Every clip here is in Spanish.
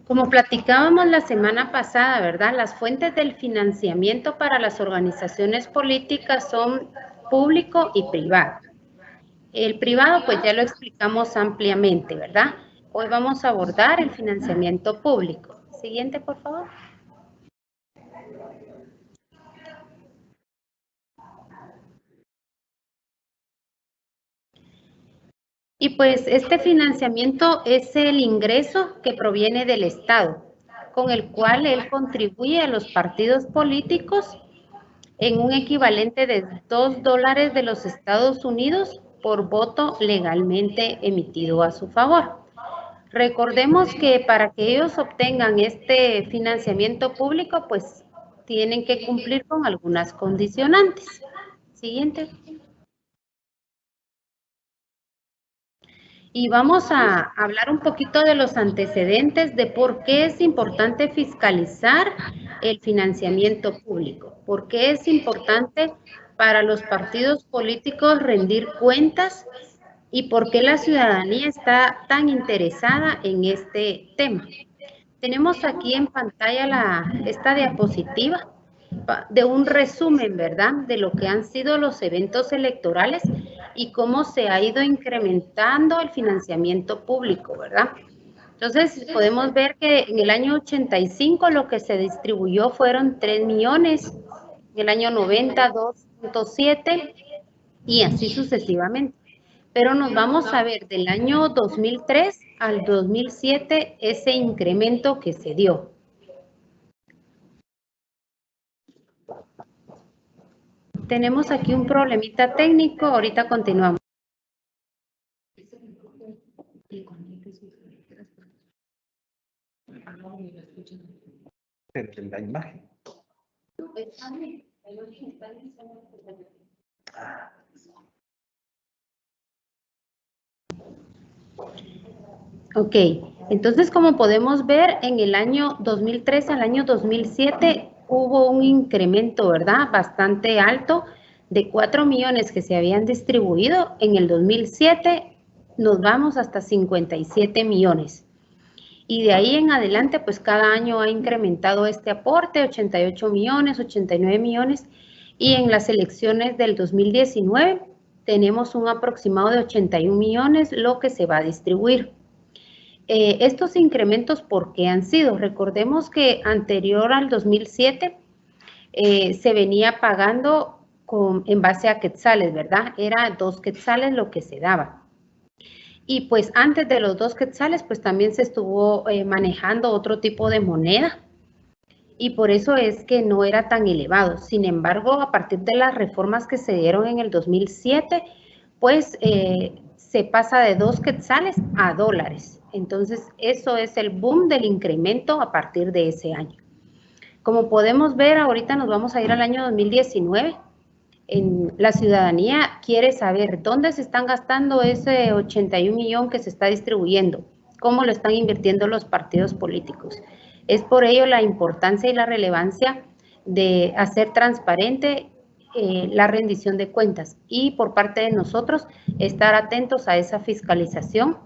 Como platicábamos la semana pasada, ¿verdad? Las fuentes del financiamiento para las organizaciones políticas son público y privado. El privado, pues ya lo explicamos ampliamente, ¿verdad? Hoy vamos a abordar el financiamiento público. Siguiente, por favor. Y pues este financiamiento es el ingreso que proviene del Estado, con el cual él contribuye a los partidos políticos en un equivalente de $2 de los Estados Unidos por voto legalmente emitido a su favor. Recordemos que para que ellos obtengan este financiamiento público, pues tienen que cumplir con algunas condicionantes. Siguiente. Y vamos a hablar un poquito de los antecedentes de por qué es importante fiscalizar el financiamiento público, por qué es importante para los partidos políticos rendir cuentas y por qué la ciudadanía está tan interesada en este tema. Tenemos aquí en pantalla esta diapositiva de un resumen, ¿verdad?, de lo que han sido los eventos electorales y cómo se ha ido incrementando el financiamiento público, ¿verdad? Entonces, podemos ver que en el año 85 lo que se distribuyó fueron 3 millones, en el año 90, 2.7 y así sucesivamente. Pero nos vamos a ver del año 2003 al 2007 ese incremento que se dio. Tenemos aquí un problemita técnico, ahorita continuamos. Pero la imagen. Ok, entonces como podemos ver, en el año 2003 al año 2007 hubo un incremento, ¿verdad?, bastante alto de 4 millones que se habían distribuido. En el 2007 nos vamos hasta 57 millones. Y de ahí en adelante, pues cada año ha incrementado este aporte, 88 millones, 89 millones. Y en las elecciones del 2019 tenemos un aproximado de 81 millones, lo que se va a distribuir. Estos incrementos, ¿por qué han sido? Recordemos que anterior al 2007 se venía pagando en base a quetzales, ¿verdad? Era 2 quetzales lo que se daba. Y pues antes de los 2 quetzales, pues también se estuvo manejando otro tipo de moneda y por eso es que no era tan elevado. Sin embargo, a partir de las reformas que se dieron en el 2007, pues se pasa de 2 quetzales a dólares. Entonces, eso es el boom del incremento a partir de ese año. Como podemos ver, ahorita nos vamos a ir al año 2019. La ciudadanía quiere saber dónde se están gastando ese 81 millón que se está distribuyendo, cómo lo están invirtiendo los partidos políticos. Es por ello la importancia y la relevancia de hacer transparente la rendición de cuentas y por parte de nosotros estar atentos a esa fiscalización,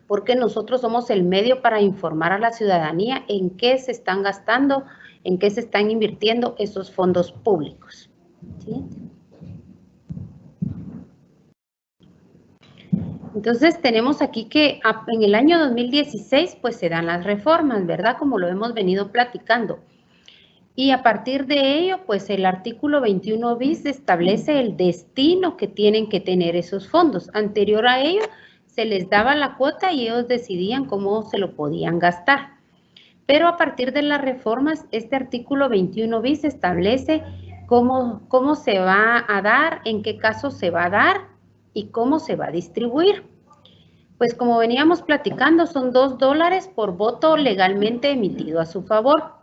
porque nosotros somos el medio para informar a la ciudadanía en qué se están gastando, en qué se están invirtiendo esos fondos públicos. ¿Sí? Entonces tenemos aquí que en el año 2016 pues se dan las reformas, ¿verdad? Como lo hemos venido platicando. Y a partir de ello, pues el artículo 21 bis establece el destino que tienen que tener esos fondos. Anterior a ello, se les daba la cuota y ellos decidían cómo se lo podían gastar. Pero a partir de las reformas, este artículo 21 bis establece cómo se va a dar, en qué caso se va a dar y cómo se va a distribuir. Pues como veníamos platicando, son $2 por voto legalmente emitido a su favor,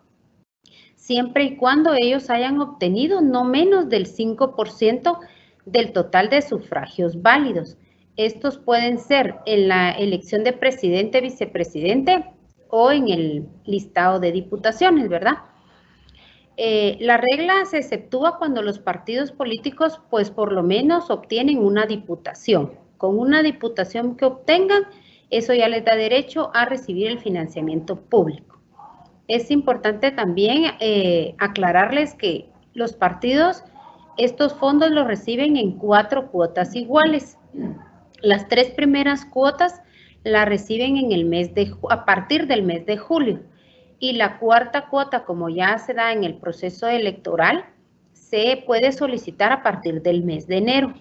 siempre y cuando ellos hayan obtenido no menos del 5% del total de sufragios válidos. Estos pueden ser en la elección de presidente, vicepresidente o en el listado de diputaciones, ¿verdad? La regla se exceptúa cuando los partidos políticos, pues por lo menos obtienen una diputación. Con una diputación que obtengan, Eso ya les da derecho a recibir el financiamiento público. Es importante también aclararles que los partidos, estos fondos los reciben en 4 cuotas iguales. Las 3 primeras cuotas las reciben en el mes a partir del mes de julio. Y la cuarta cuota, como ya se da en el proceso electoral, se puede solicitar a partir del mes de enero.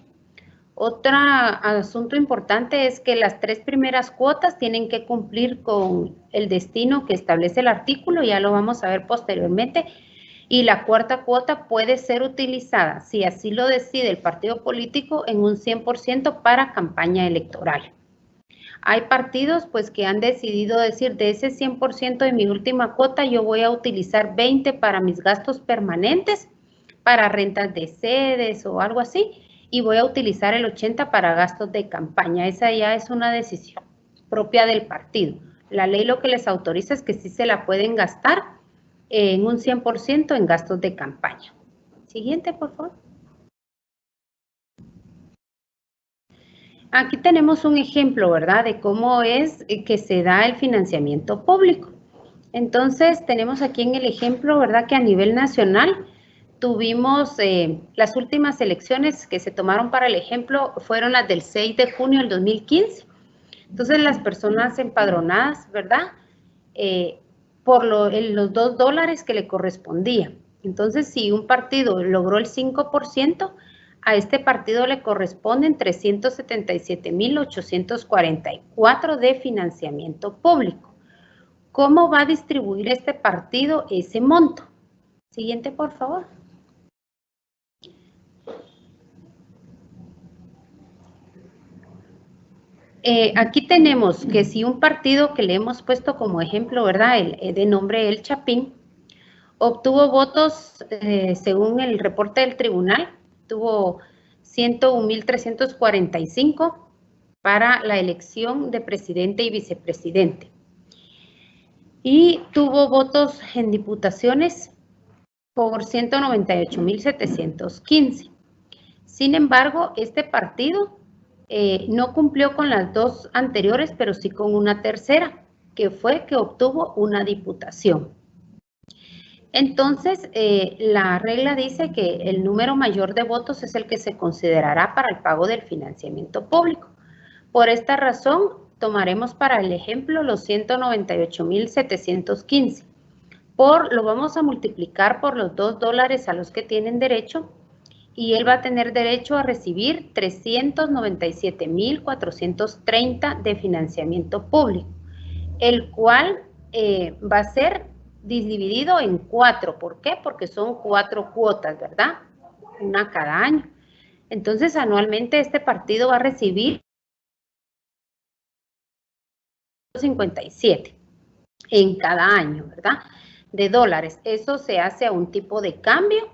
Otro asunto importante es que las 3 primeras cuotas tienen que cumplir con el destino que establece el artículo, ya lo vamos a ver posteriormente, y la cuarta cuota puede ser utilizada, si así lo decide el partido político, en un 100% para campaña electoral. Hay partidos pues que han decidido decir, de ese 100% de mi última cuota, yo voy a utilizar 20 para mis gastos permanentes, para rentas de sedes o algo así, y voy a utilizar el 80 para gastos de campaña. Esa ya es una decisión propia del partido. La ley lo que les autoriza es que sí se la pueden gastar en un 100% en gastos de campaña. Siguiente, por favor. Aquí tenemos un ejemplo, ¿verdad?, de cómo es que se da el financiamiento público. Entonces, tenemos aquí en el ejemplo, ¿verdad?, que a nivel nacional tuvimos las últimas elecciones que se tomaron para el ejemplo fueron las del 6 de junio del 2015. Entonces, las personas empadronadas, ¿verdad?, por los $2 que le correspondía. Entonces, si un partido logró el 5%, a este partido le corresponden 377,844 de financiamiento público. ¿Cómo va a distribuir este partido ese monto? Siguiente, por favor. Aquí tenemos que si un partido que le hemos puesto como ejemplo, ¿verdad?, de nombre El Chapín, obtuvo votos, según el reporte del tribunal, tuvo 101,345 para la elección de presidente y vicepresidente. Y tuvo votos en diputaciones por 198,715. Sin embargo, este partido no cumplió con las 2 anteriores, pero sí con una tercera, que fue que obtuvo una diputación. Entonces, la regla dice que el número mayor de votos es el que se considerará para el pago del financiamiento público. Por esta razón, tomaremos para el ejemplo los 198,715. Lo vamos a multiplicar por los $2 a los que tienen derecho, y él va a tener derecho a recibir 397,430 de financiamiento público, el cual va a ser dividido en 4. ¿Por qué? Porque son 4 cuotas, ¿verdad? Una cada año. Entonces, anualmente este partido va a recibir 57 en cada año, ¿verdad?, de dólares. Eso se hace a un tipo de cambio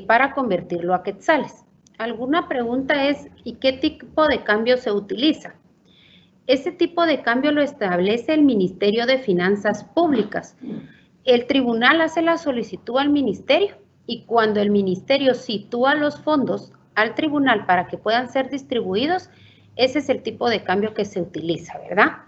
para convertirlo a quetzales. Alguna pregunta es, ¿y qué tipo de cambio se utiliza? Ese tipo de cambio lo establece el Ministerio de Finanzas Públicas. El tribunal hace la solicitud al ministerio, y cuando el ministerio sitúa los fondos al tribunal para que puedan ser distribuidos, ese es el tipo de cambio que se utiliza, ¿verdad?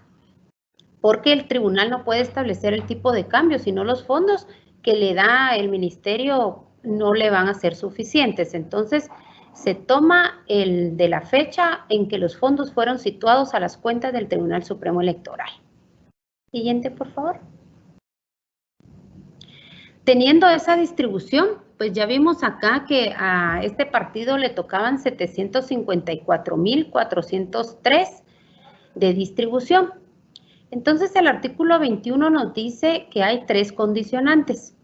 Porque el tribunal no puede establecer el tipo de cambio, sino los fondos que le da el ministerio no le van a ser suficientes. Entonces, se toma el de la fecha en que los fondos fueron situados a las cuentas del Tribunal Supremo Electoral. Siguiente, por favor. Teniendo esa distribución, pues ya vimos acá que a este partido le tocaban 754,403 de distribución. Entonces, el artículo 21 nos dice que hay 3 condicionantes.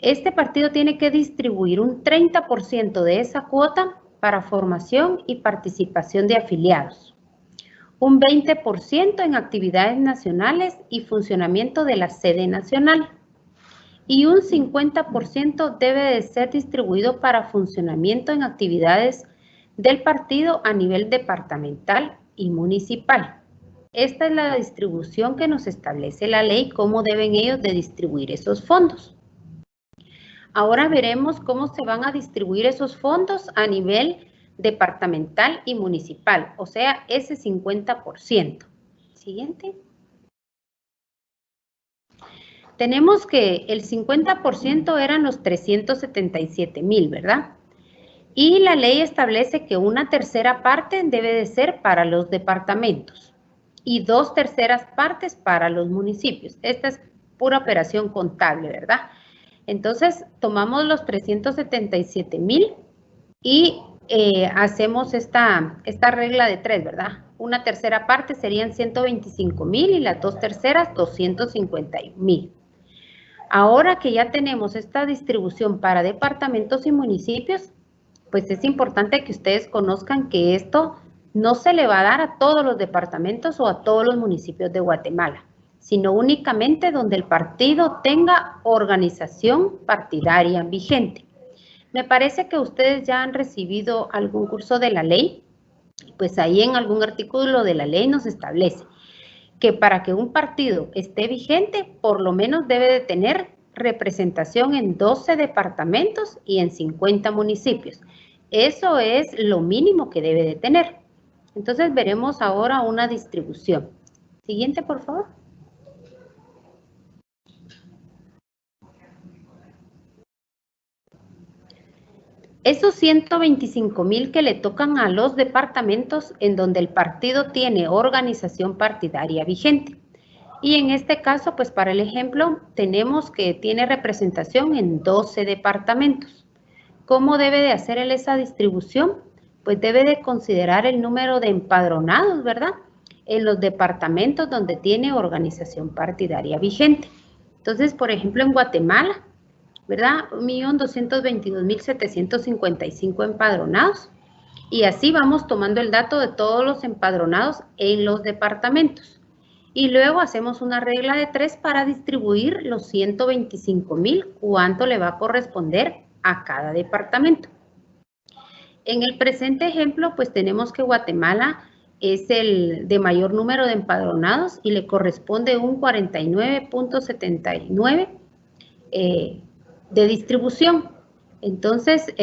Este partido tiene que distribuir un 30% de esa cuota para formación y participación de afiliados, un 20% en actividades nacionales y funcionamiento de la sede nacional, y un 50% debe de ser distribuido para funcionamiento en actividades del partido a nivel departamental y municipal. Esta es la distribución que nos establece la ley, cómo deben ellos de distribuir esos fondos. Ahora veremos cómo se van a distribuir esos fondos a nivel departamental y municipal, o sea, ese 50%. Siguiente. Tenemos que el 50% eran los 377,000, ¿verdad? Y la ley establece que una tercera parte debe de ser para los departamentos y 2/3 partes para los municipios. Esta es pura operación contable, ¿verdad? Entonces, tomamos los 377,000 y hacemos esta regla de 3, ¿verdad? Una tercera parte serían 125,000 y las 2/3, 250,000. Ahora que ya tenemos esta distribución para departamentos y municipios, pues es importante que ustedes conozcan que esto no se le va a dar a todos los departamentos o a todos los municipios de Guatemala, sino únicamente donde el partido tenga organización partidaria vigente. Me parece que ustedes ya han recibido algún curso de la ley, pues ahí en algún artículo de la ley nos establece que para que un partido esté vigente, por lo menos debe de tener representación en 12 departamentos y en 50 municipios. Eso es lo mínimo que debe de tener. Entonces veremos ahora una distribución. Siguiente, por favor. Esos 125,000 que le tocan a los departamentos en donde el partido tiene organización partidaria vigente. Y en este caso, pues para el ejemplo, tenemos que tiene representación en 12 departamentos. ¿Cómo debe de hacer él esa distribución? Pues debe de considerar el número de empadronados, ¿verdad? En los departamentos donde tiene organización partidaria vigente. Entonces, por ejemplo, en Guatemala, ¿verdad? 1,222,755 empadronados. Y así vamos tomando el dato de todos los empadronados en los departamentos. Y luego hacemos una regla de 3 para distribuir los 125,000, cuánto le va a corresponder a cada departamento. En el presente ejemplo, pues tenemos que Guatemala es el de mayor número de empadronados y le corresponde un 49.79 de distribución. Entonces,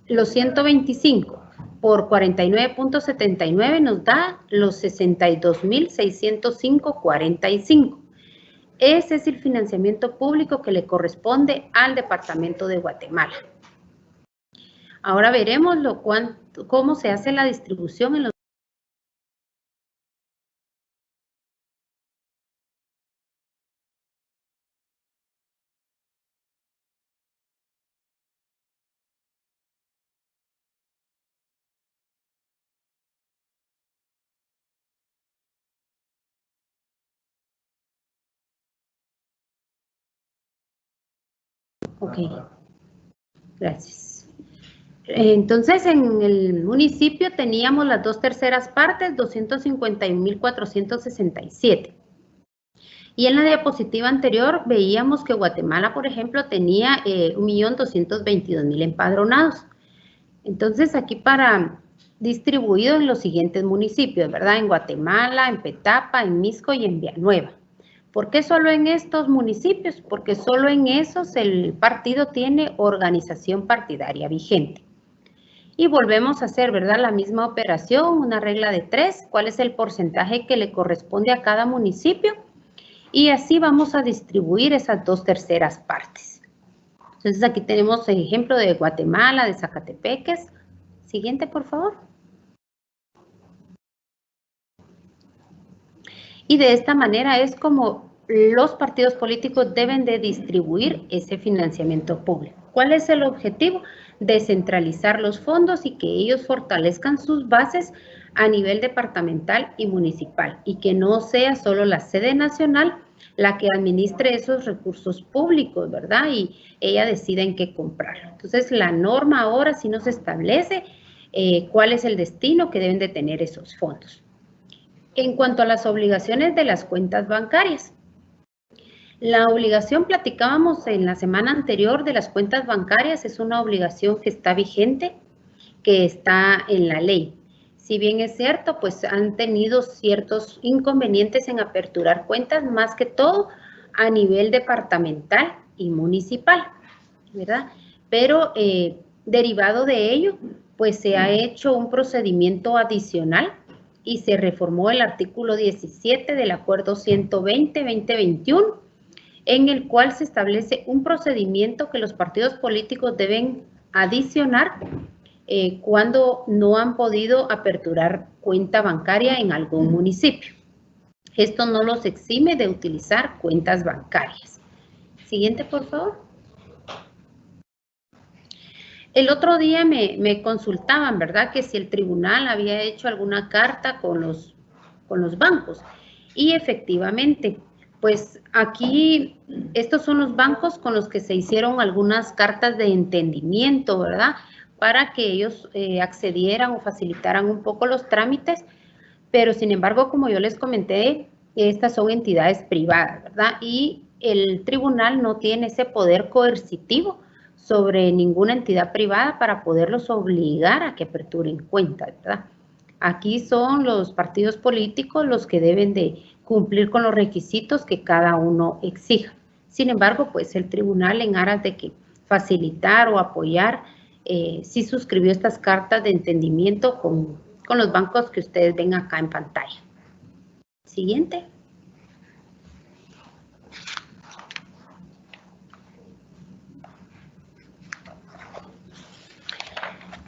los 125 por 49.79 nos da los 62,605.45. Ese es el financiamiento público que le corresponde al departamento de Guatemala. Ahora veremos cómo se hace la distribución en los Ok, gracias. Entonces, en el municipio teníamos las 2/3 partes, 251,467. Y en la diapositiva anterior veíamos que Guatemala, por ejemplo, tenía 1,222,000 empadronados. Entonces, aquí para distribuido en los siguientes municipios, ¿verdad? En Guatemala, en Petapa, en Mixco y en Villanueva. ¿Por qué solo en estos municipios? Porque solo en esos el partido tiene organización partidaria vigente. Y volvemos a hacer, ¿verdad? La misma operación, una regla de 3. ¿Cuál es el porcentaje que le corresponde a cada municipio? Y así vamos a distribuir esas 2/3 partes. Entonces aquí tenemos el ejemplo de Guatemala, de Zacatepeques. Siguiente, por favor. Y de esta manera es como los partidos políticos deben de distribuir ese financiamiento público. ¿Cuál es el objetivo? Descentralizar los fondos y que ellos fortalezcan sus bases a nivel departamental y municipal y que no sea solo la sede nacional la que administre esos recursos públicos, ¿verdad? Y ella decida en qué comprarlo. Entonces, la norma ahora sí nos establece cuál es el destino que deben de tener esos fondos. En cuanto a las obligaciones de las cuentas bancarias, la obligación, platicábamos en la semana anterior de las cuentas bancarias, es una obligación que está vigente, que está en la ley. Si bien es cierto, pues han tenido ciertos inconvenientes en aperturar cuentas, más que todo a nivel departamental y municipal, ¿verdad? Pero derivado de ello, pues se ha hecho un procedimiento adicional y se reformó el artículo 17 del Acuerdo 120-2021, en el cual se establece un procedimiento que los partidos políticos deben adicionar cuando no han podido aperturar cuenta bancaria en algún municipio. Esto no los exime de utilizar cuentas bancarias. Siguiente, por favor. El otro día me consultaban, ¿verdad?, que si el tribunal había hecho alguna carta con los bancos. Y efectivamente, pues aquí estos son los bancos con los que se hicieron algunas cartas de entendimiento, ¿verdad?, para que ellos accedieran o facilitaran un poco los trámites, pero sin embargo, como yo les comenté, estas son entidades privadas, ¿verdad? Y el tribunal no tiene ese poder coercitivo sobre ninguna entidad privada para poderlos obligar a que aperturen cuentas, ¿verdad? Aquí son los partidos políticos los que deben de cumplir con los requisitos que cada uno exija. Sin embargo, pues el tribunal, en aras de que facilitar o apoyar, sí suscribió estas cartas de entendimiento con los bancos que ustedes ven acá en pantalla. Siguiente.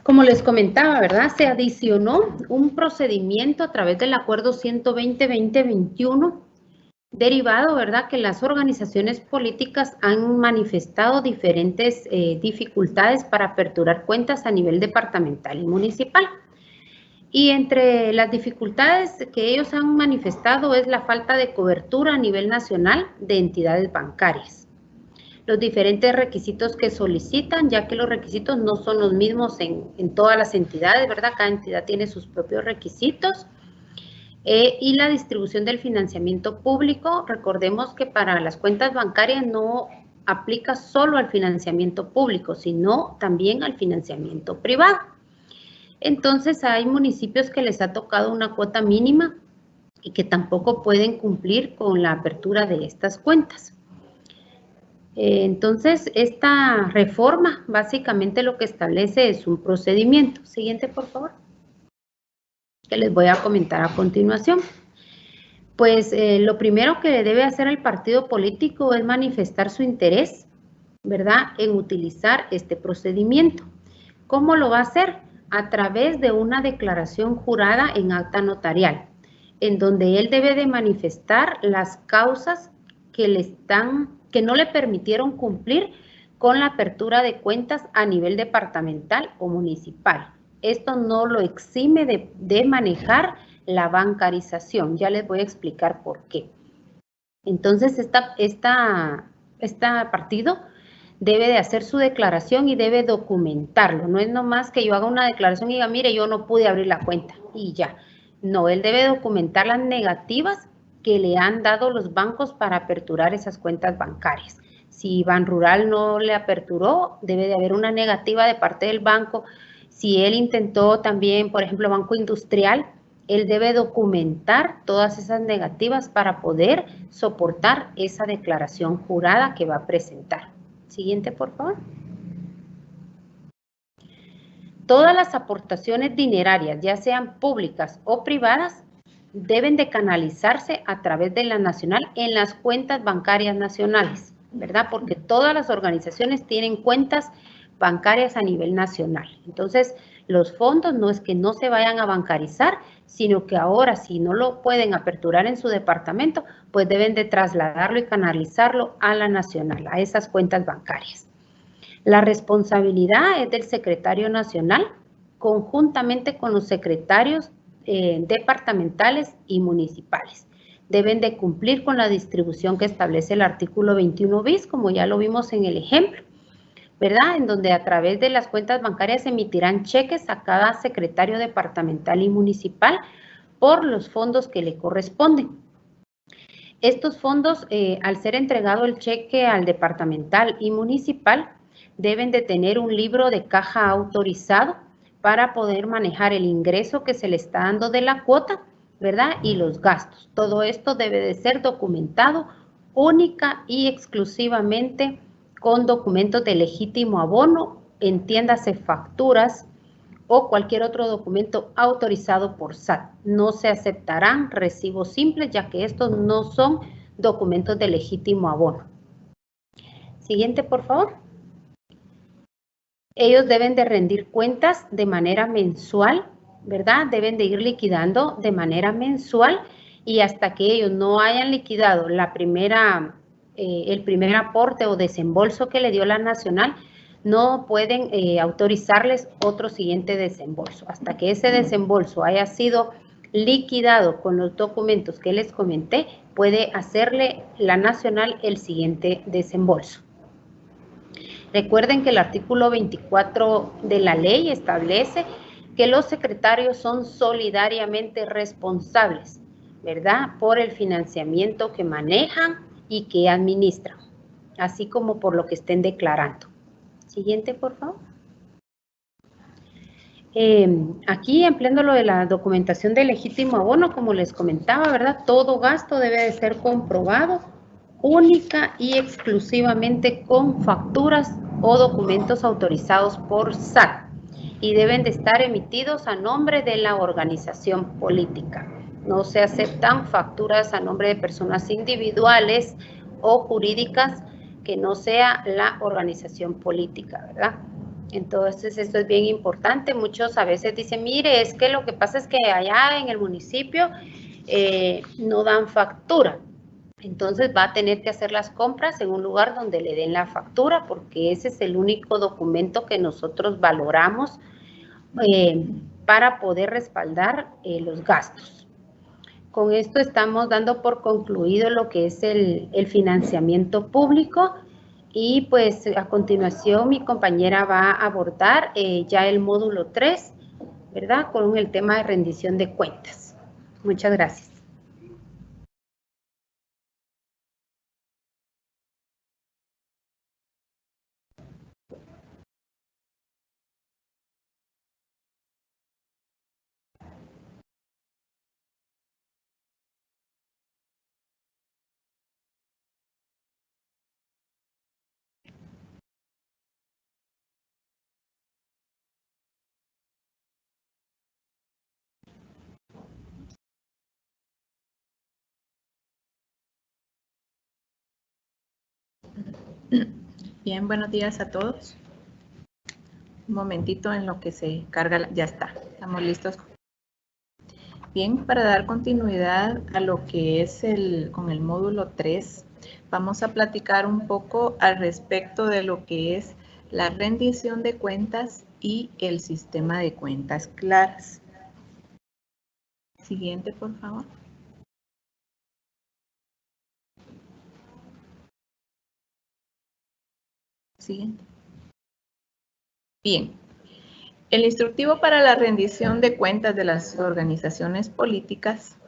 Como les comentaba, ¿verdad?, se adicionó un procedimiento a través del Acuerdo 120-2021, derivado, ¿verdad?, que las organizaciones políticas han manifestado diferentes dificultades para aperturar cuentas a nivel departamental y municipal. Y entre las dificultades que ellos han manifestado es la falta de cobertura a nivel nacional de entidades bancarias. Los diferentes requisitos que solicitan, ya que los requisitos no son los mismos en todas las entidades, ¿verdad? Cada entidad tiene sus propios requisitos. Y la distribución del financiamiento público, recordemos que para las cuentas bancarias no aplica solo al financiamiento público, sino también al financiamiento privado. Entonces hay municipios que les ha tocado una cuota mínima y que tampoco pueden cumplir con la apertura de estas cuentas. Entonces, esta reforma básicamente lo que establece es un procedimiento. Siguiente, por favor. Que les voy a comentar a continuación. Pues lo primero que debe hacer el partido político es manifestar su interés, ¿verdad?, en utilizar este procedimiento. ¿Cómo lo va a hacer? A través de una declaración jurada en acta notarial, en donde él debe de manifestar las causas que no le permitieron cumplir con la apertura de cuentas a nivel departamental o municipal. Esto no lo exime de manejar la bancarización. Ya les voy a explicar por qué. Entonces, este partido debe de hacer su declaración y debe documentarlo. No es nomás que yo haga una declaración y diga, mire, yo no pude abrir la cuenta y ya. No, él debe documentar las negativas que le han dado los bancos para aperturar esas cuentas bancarias. Si Banrural no le aperturó, debe de haber una negativa de parte del banco. Si él intentó también, por ejemplo, Banco Industrial, él debe documentar todas esas negativas para poder soportar esa declaración jurada que va a presentar. Siguiente, por favor. Todas las aportaciones dinerarias, ya sean públicas o privadas, deben de canalizarse a través de la nacional en las cuentas bancarias nacionales, ¿verdad? Porque todas las organizaciones tienen cuentas bancarias a nivel nacional. Entonces, los fondos no es que no se vayan a bancarizar, sino que ahora, si no lo pueden aperturar en su departamento, pues deben de trasladarlo y canalizarlo a la nacional, a esas cuentas bancarias. La responsabilidad es del secretario nacional, conjuntamente con los secretarios departamentales y municipales. Deben de cumplir con la distribución que establece el artículo 21 bis, como ya lo vimos en el ejemplo, ¿verdad? En donde a través de las cuentas bancarias se emitirán cheques a cada secretario departamental y municipal por los fondos que le corresponden. Estos fondos, al ser entregado el cheque al departamental y municipal, deben de tener un libro de caja autorizado para poder manejar el ingreso que se le está dando de la cuota, ¿verdad? Y los gastos. Todo esto debe de ser documentado única y exclusivamente con documentos de legítimo abono, entiéndase facturas o cualquier otro documento autorizado por SAT. No se aceptarán recibos simples, ya que estos no son documentos de legítimo abono. Siguiente, por favor. Ellos deben de rendir cuentas de manera mensual, ¿verdad? Deben de ir liquidando de manera mensual y hasta que ellos no hayan liquidado el primer aporte o desembolso que le dio la nacional, no pueden autorizarles otro siguiente desembolso. Hasta que ese desembolso haya sido liquidado con los documentos que les comenté, puede hacerle la nacional el siguiente desembolso. Recuerden que el artículo 24 de la ley establece que los secretarios son solidariamente responsables, ¿verdad?, por el financiamiento que manejan y que administran, así como por lo que estén declarando. Siguiente, por favor. Aquí, empleando lo de la documentación de legítimo abono, como les comentaba, ¿verdad?, todo gasto debe de ser comprobado única y exclusivamente con facturas o documentos autorizados por SAT y deben de estar emitidos a nombre de la organización política. No se aceptan facturas a nombre de personas individuales o jurídicas que no sea la organización política, ¿verdad? Entonces, esto es bien importante. Muchos a veces dicen, mire, es que lo que pasa es que allá en el municipio no dan factura. Entonces va a tener que hacer las compras en un lugar donde le den la factura, porque ese es el único documento que nosotros valoramos para poder respaldar los gastos. Con esto estamos dando por concluido lo que es el financiamiento público y pues a continuación mi compañera va a abordar ya el módulo 3, ¿verdad?, con el tema de rendición de cuentas. Muchas gracias. Bien, buenos días a todos. Un momentito en lo que se carga, ya está, estamos listos. Bien, para dar continuidad a lo que es con el módulo 3, vamos a platicar un poco al respecto de lo que es la rendición de cuentas y el sistema de cuentas claras. Siguiente, por favor. Siguiente. Bien. El instructivo para la rendición de cuentas de las organizaciones políticas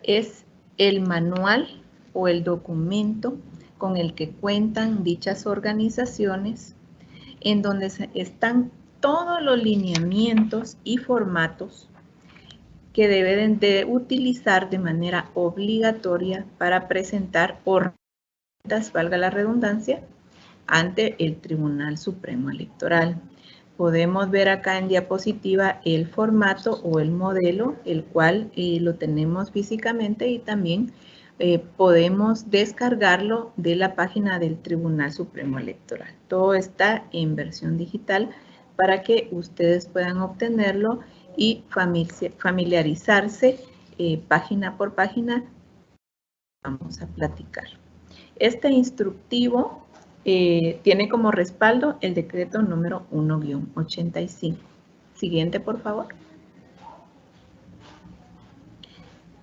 es el manual o el documento con el que cuentan dichas organizaciones, en donde están todos los lineamientos y formatos que deben de utilizar de manera obligatoria para presentar cuentas, valga la redundancia, ante el Tribunal Supremo Electoral. Podemos ver acá en diapositiva el formato o el modelo, el cual lo tenemos físicamente y también podemos descargarlo de la página del Tribunal Supremo Electoral. Todo está en versión digital para que ustedes puedan obtenerlo y familiarizarse página por página. Vamos a platicar. Este instructivo tiene como respaldo el decreto número 1-85. Siguiente, por favor.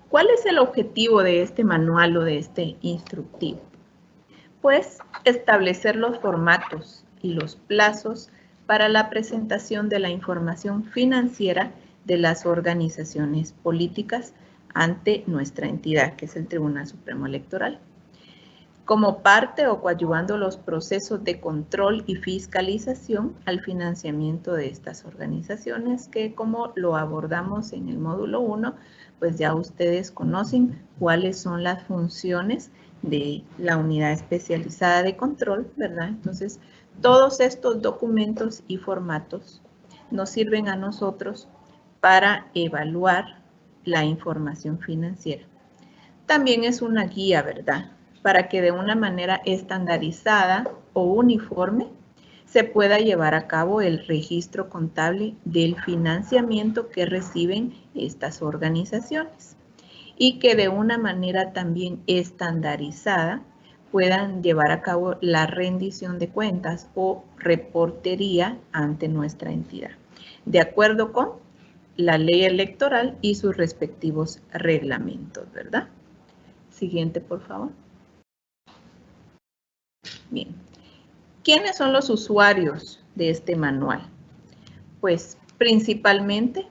¿Cuál es el objetivo de este manual o de este instructivo? Pues establecer los formatos y los plazos para la presentación de la información financiera de las organizaciones políticas ante nuestra entidad, que es el Tribunal Supremo Electoral, como parte o coadyuvando los procesos de control y fiscalización al financiamiento de estas organizaciones, que como lo abordamos en el módulo 1, pues ya ustedes conocen cuáles son las funciones de la unidad especializada de control, ¿verdad? Entonces, todos estos documentos y formatos nos sirven a nosotros para evaluar la información financiera. También es una guía, ¿verdad? Para que de una manera estandarizada o uniforme se pueda llevar a cabo el registro contable del financiamiento que reciben estas organizaciones y que de una manera también estandarizada puedan llevar a cabo la rendición de cuentas o reportería ante nuestra entidad, de acuerdo con la ley electoral y sus respectivos reglamentos, ¿verdad? Siguiente, por favor. Bien. ¿Quiénes son los usuarios de este manual? Pues principalmente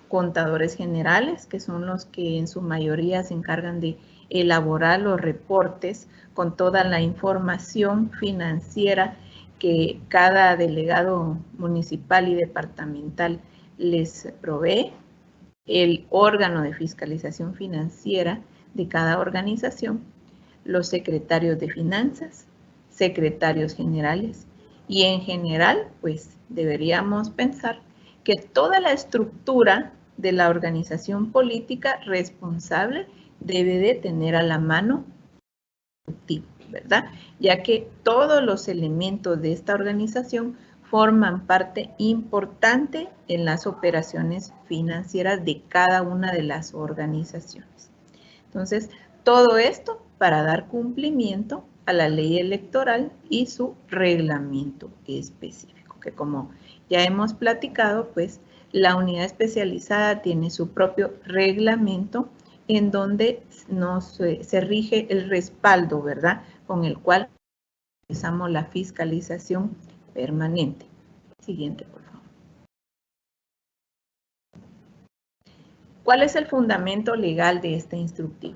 contadores generales, que son los que en su mayoría se encargan de elaborar los reportes con toda la información financiera que cada delegado municipal y departamental les provee, el órgano de fiscalización financiera de cada organización, los secretarios de finanzas, secretarios generales y en general, pues deberíamos pensar que toda la estructura de la organización política responsable debe de tener a la mano, ¿verdad? Ya que todos los elementos de esta organización forman parte importante en las operaciones financieras de cada una de las organizaciones. Entonces, todo esto para dar cumplimiento a la ley electoral y su reglamento específico, que como ya hemos platicado, pues la unidad especializada tiene su propio reglamento en donde se rige el respaldo, ¿verdad? Con el cual realizamos la fiscalización permanente. Siguiente, por favor. ¿Cuál es el fundamento legal de este instructivo?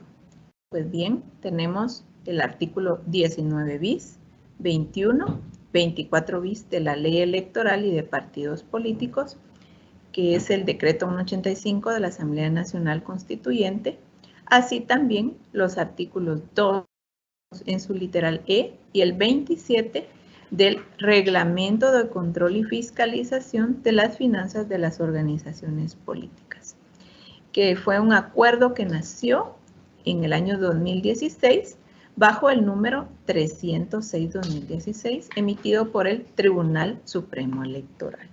Pues bien, tenemos el artículo 19 bis, 21, 24 bis de la Ley Electoral y de Partidos Políticos, que es el decreto 185 de la Asamblea Nacional Constituyente, así también los artículos 2 en su literal E y el 27 del Reglamento de Control y Fiscalización de las Finanzas de las Organizaciones Políticas, que fue un acuerdo que nació en el año 2016 bajo el número 306-2016 emitido por el Tribunal Supremo Electoral.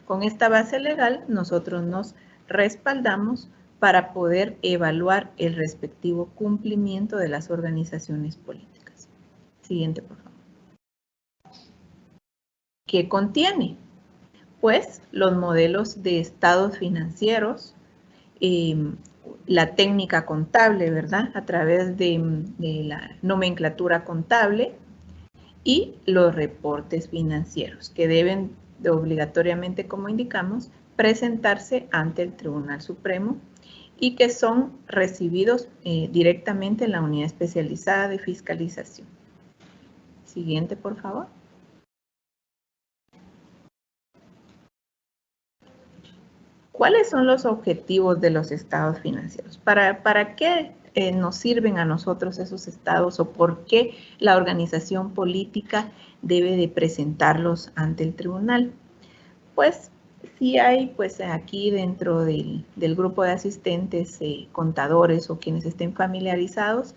Con esta base legal nosotros nos respaldamos para poder evaluar el respectivo cumplimiento de las organizaciones políticas. Siguiente, por favor. ¿Qué contiene? Pues los modelos de estados financieros, la técnica contable, ¿verdad? A través de la nomenclatura contable y los reportes financieros que deben de obligatoriamente, como indicamos, presentarse ante el Tribunal Supremo y que son recibidos directamente en la unidad especializada de fiscalización. Siguiente, por favor. ¿Cuáles son los objetivos de los estados financieros? ¿Para qué nos sirven a nosotros esos estados o por qué la organización política debe de presentarlos ante el tribunal? Pues sí hay, pues aquí dentro del grupo de asistentes, contadores o quienes estén familiarizados,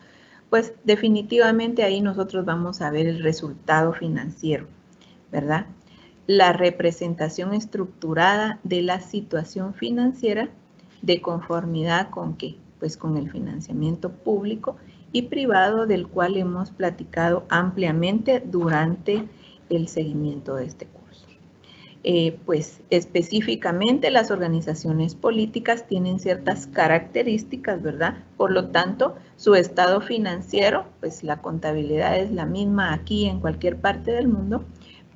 pues definitivamente ahí nosotros vamos a ver el resultado financiero, ¿verdad? La representación estructurada de la situación financiera de conformidad con ¿qué? Pues con el financiamiento público y privado del cual hemos platicado ampliamente durante el seguimiento de este curso. Pues específicamente las organizaciones políticas tienen ciertas características, ¿verdad? Por lo tanto, su estado financiero, pues la contabilidad es la misma aquí en cualquier parte del mundo,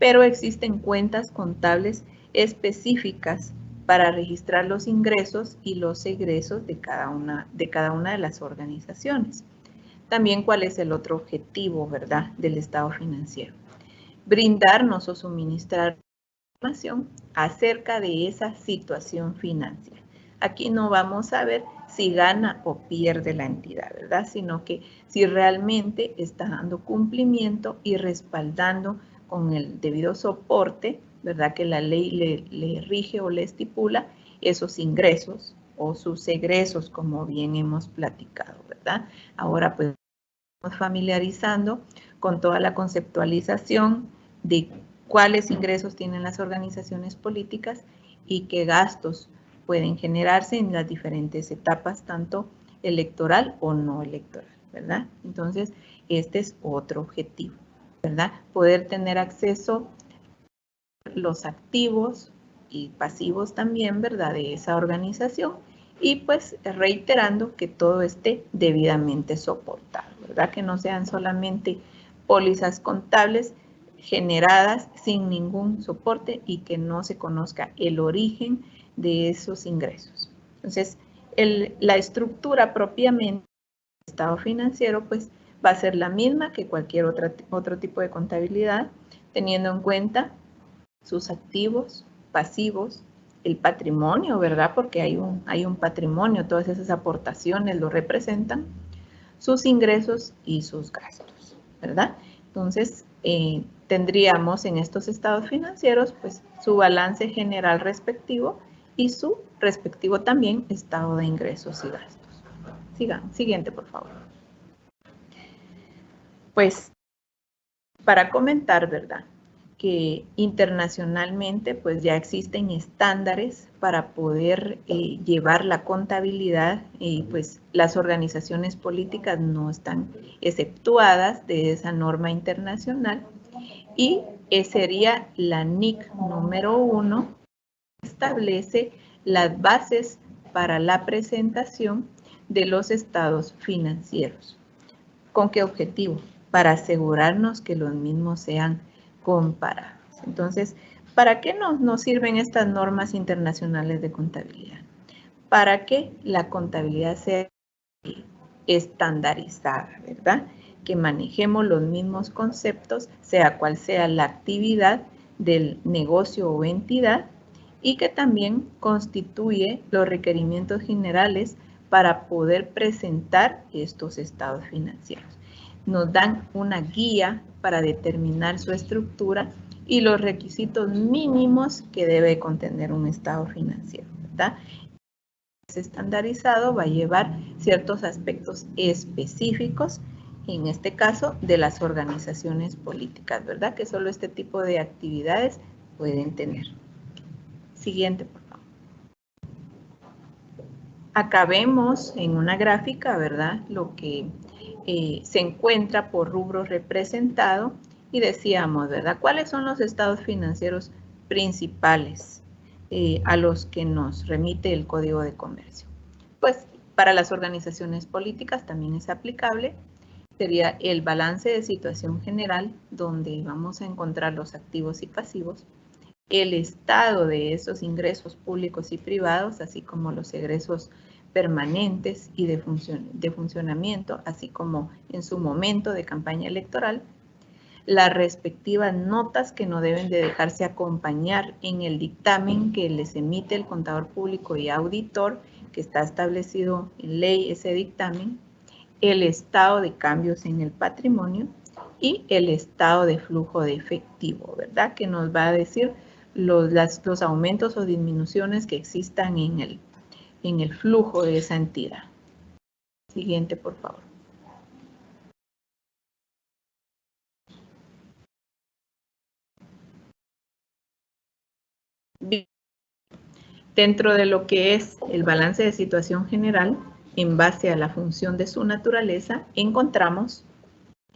pero existen cuentas contables específicas para registrar los ingresos y los egresos de cada una de las organizaciones. También cuál es el otro objetivo, ¿verdad?, del estado financiero. Brindarnos o suministrar información acerca de esa situación financiera. Aquí no vamos a ver si gana o pierde la entidad, ¿verdad?, sino que si realmente está dando cumplimiento y respaldando con el debido soporte ¿verdad? Que la ley le rige o le estipula esos ingresos o sus egresos, como bien hemos platicado, ¿verdad? Ahora pues estamos familiarizando con toda la conceptualización de cuáles ingresos tienen las organizaciones políticas y qué gastos pueden generarse en las diferentes etapas, tanto electoral o no electoral, ¿verdad? Entonces, este es otro objetivo, ¿verdad? Poder tener acceso a los activos y pasivos también, ¿verdad? De esa organización y pues reiterando que todo esté debidamente soportado, ¿verdad? Que no sean solamente pólizas contables generadas sin ningún soporte y que no se conozca el origen de esos ingresos. Entonces, la estructura propiamente del estado financiero pues va a ser la misma que cualquier otro tipo de contabilidad, teniendo en cuenta sus activos, pasivos, el patrimonio, ¿verdad? Porque hay un patrimonio, todas esas aportaciones lo representan, sus ingresos y sus gastos, ¿verdad? Entonces, tendríamos en estos estados financieros, pues, su balance general respectivo y su respectivo también estado de ingresos y gastos. Siguiente, por favor. Pues, para comentar, ¿verdad? Que internacionalmente pues ya existen estándares para poder llevar la contabilidad y pues las organizaciones políticas no están exceptuadas de esa norma internacional y sería la NIC número 1, que establece las bases para la presentación de los estados financieros. ¿Con qué objetivo? Para asegurarnos que los mismos sean comparables. Entonces, ¿para qué nos sirven estas normas internacionales de contabilidad? Para que la contabilidad sea estandarizada, ¿verdad? Que manejemos los mismos conceptos, sea cual sea la actividad del negocio o entidad, y que también constituye los requerimientos generales para poder presentar estos estados financieros. Nos dan una guía para determinar su estructura y los requisitos mínimos que debe contener un estado financiero, ¿verdad? Estandarizado va a llevar ciertos aspectos específicos, en este caso de las organizaciones políticas, ¿verdad? Que solo este tipo de actividades pueden tener. Siguiente, por favor. Acá vemos en una gráfica, ¿verdad? Lo que se encuentra por rubro representado y decíamos, ¿verdad? ¿Cuáles son los estados financieros principales a los que nos remite el Código de Comercio? Pues para las organizaciones políticas también es aplicable. Sería el balance de situación general, donde vamos a encontrar los activos y pasivos, el estado de esos ingresos públicos y privados, así como los egresos permanentes y de funcionamiento, así como en su momento de campaña electoral, las respectivas notas que no deben de dejarse acompañar en el dictamen que les emite el contador público y auditor, que está establecido en ley ese dictamen, el estado de cambios en el patrimonio y el estado de flujo de efectivo, ¿verdad? Que nos va a decir los aumentos o disminuciones que existan en el flujo de esa entidad. Siguiente, por favor. Bien. Dentro de lo que es el balance de situación general, en base a la función de su naturaleza, encontramos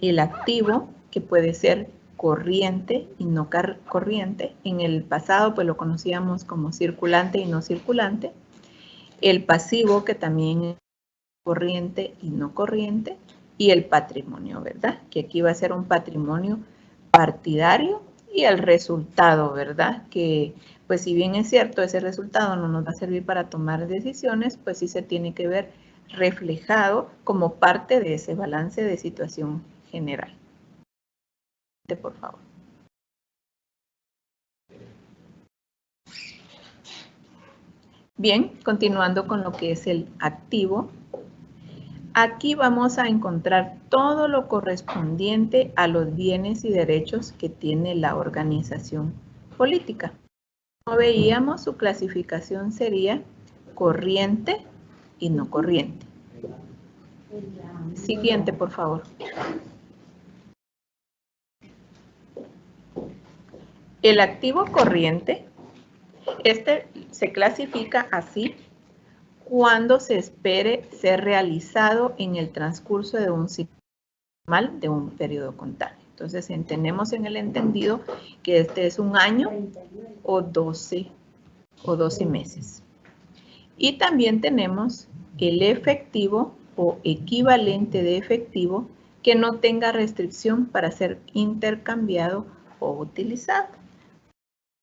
el activo, que puede ser corriente y no corriente. En el pasado pues lo conocíamos como circulante y no circulante. El pasivo, que también es corriente y no corriente. Y el patrimonio, ¿verdad? Que aquí va a ser un patrimonio partidario y el resultado, ¿verdad? Que pues si bien es cierto, ese resultado no nos va a servir para tomar decisiones, pues sí se tiene que ver reflejado como parte de ese balance de situación general. Por favor. Bien, continuando con lo que es el activo. Aquí vamos a encontrar todo lo correspondiente a los bienes y derechos que tiene la organización política. Como veíamos, su clasificación sería corriente y no corriente. Siguiente, por favor. El activo corriente, este se clasifica así cuando se espere ser realizado en el transcurso de un ciclo normal de un periodo contable. Entonces, entendemos en el entendido que este es un año o 12 meses. Y también tenemos el efectivo o equivalente de efectivo que no tenga restricción para ser intercambiado o utilizado.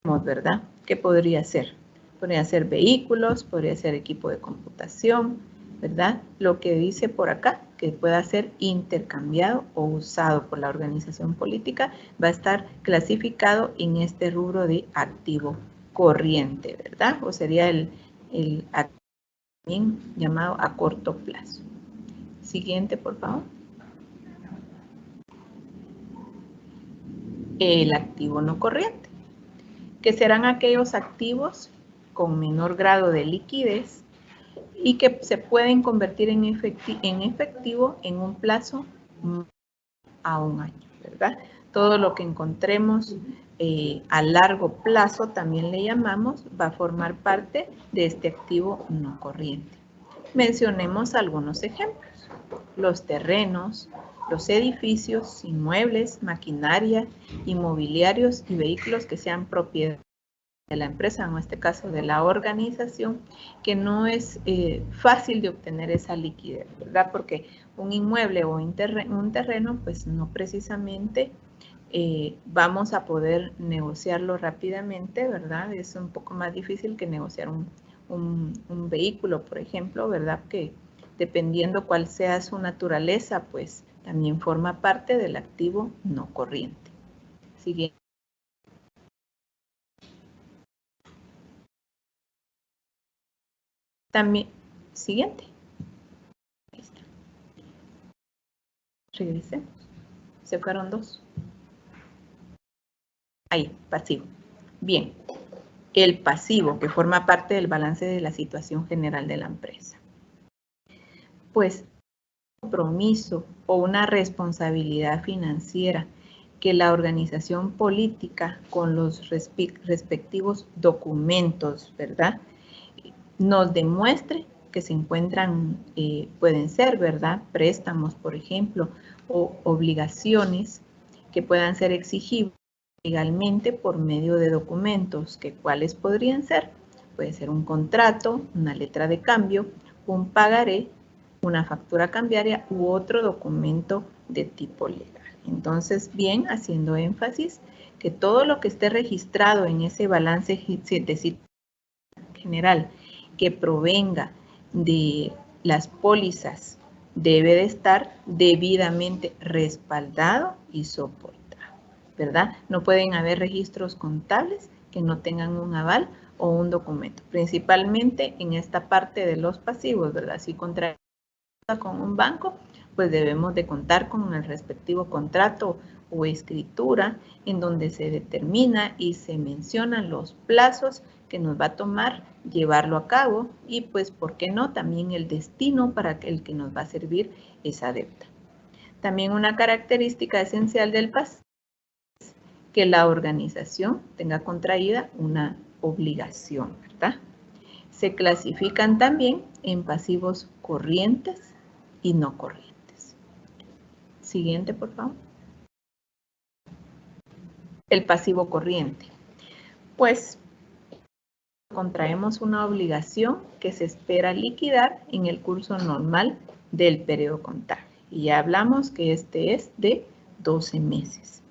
¿Verdad? ¿Qué podría ser? Podría ser vehículos, podría ser equipo de computación, ¿verdad? Lo que dice por acá, que pueda ser intercambiado o usado por la organización política, va a estar clasificado en este rubro de activo corriente, ¿verdad? O sería el activo llamado a corto plazo. Siguiente, por favor. El activo no corriente, que serán aquellos activos con menor grado de liquidez y que se pueden convertir en efectivo en un plazo a un año, ¿verdad? Todo lo que encontremos a largo plazo, también le llamamos, va a formar parte de este activo no corriente. Mencionemos algunos ejemplos. Los terrenos, los edificios, inmuebles, maquinaria, inmobiliarios y vehículos que sean propiedad de la empresa, en este caso de la organización, que no es fácil de obtener esa liquidez, ¿verdad? Porque un inmueble o un terreno, pues no precisamente vamos a poder negociarlo rápidamente, ¿verdad? Es un poco más difícil que negociar un vehículo, por ejemplo, ¿verdad? Que dependiendo cuál sea su naturaleza, pues también forma parte del activo no corriente. Siguiente. También, siguiente. Ahí está. Regresemos. Se fueron dos. Ahí, pasivo. Bien. El pasivo, que forma parte del balance de la situación general de la empresa. Pues, un compromiso o una responsabilidad financiera que la organización política con los respectivos documentos, ¿verdad?, nos demuestre que se encuentran, pueden ser, ¿verdad?, préstamos, por ejemplo, o obligaciones que puedan ser exigibles legalmente por medio de documentos, que cuáles podrían ser. Puede ser un contrato, una letra de cambio, un pagaré, una factura cambiaria u otro documento de tipo legal. Entonces, bien, haciendo énfasis que todo lo que esté registrado en ese balance de situación general que provenga de las pólizas debe de estar debidamente respaldado y soportado, ¿verdad? No pueden haber registros contables que no tengan un aval o un documento, principalmente en esta parte de los pasivos, ¿verdad? Si contraemos con un banco, pues debemos de contar con el respectivo contrato o escritura en donde se determina y se mencionan los plazos que nos va a tomar llevarlo a cabo y pues, ¿por qué no? También el destino para el que nos va a servir esa deuda. También una característica esencial del pasivo es que la organización tenga contraída una obligación, ¿verdad? Se clasifican también en pasivos corrientes y no corrientes. Siguiente, por favor. El pasivo corriente. Pues contraemos una obligación que se espera liquidar en el curso normal del periodo contable. Y ya hablamos que este es de 12 meses.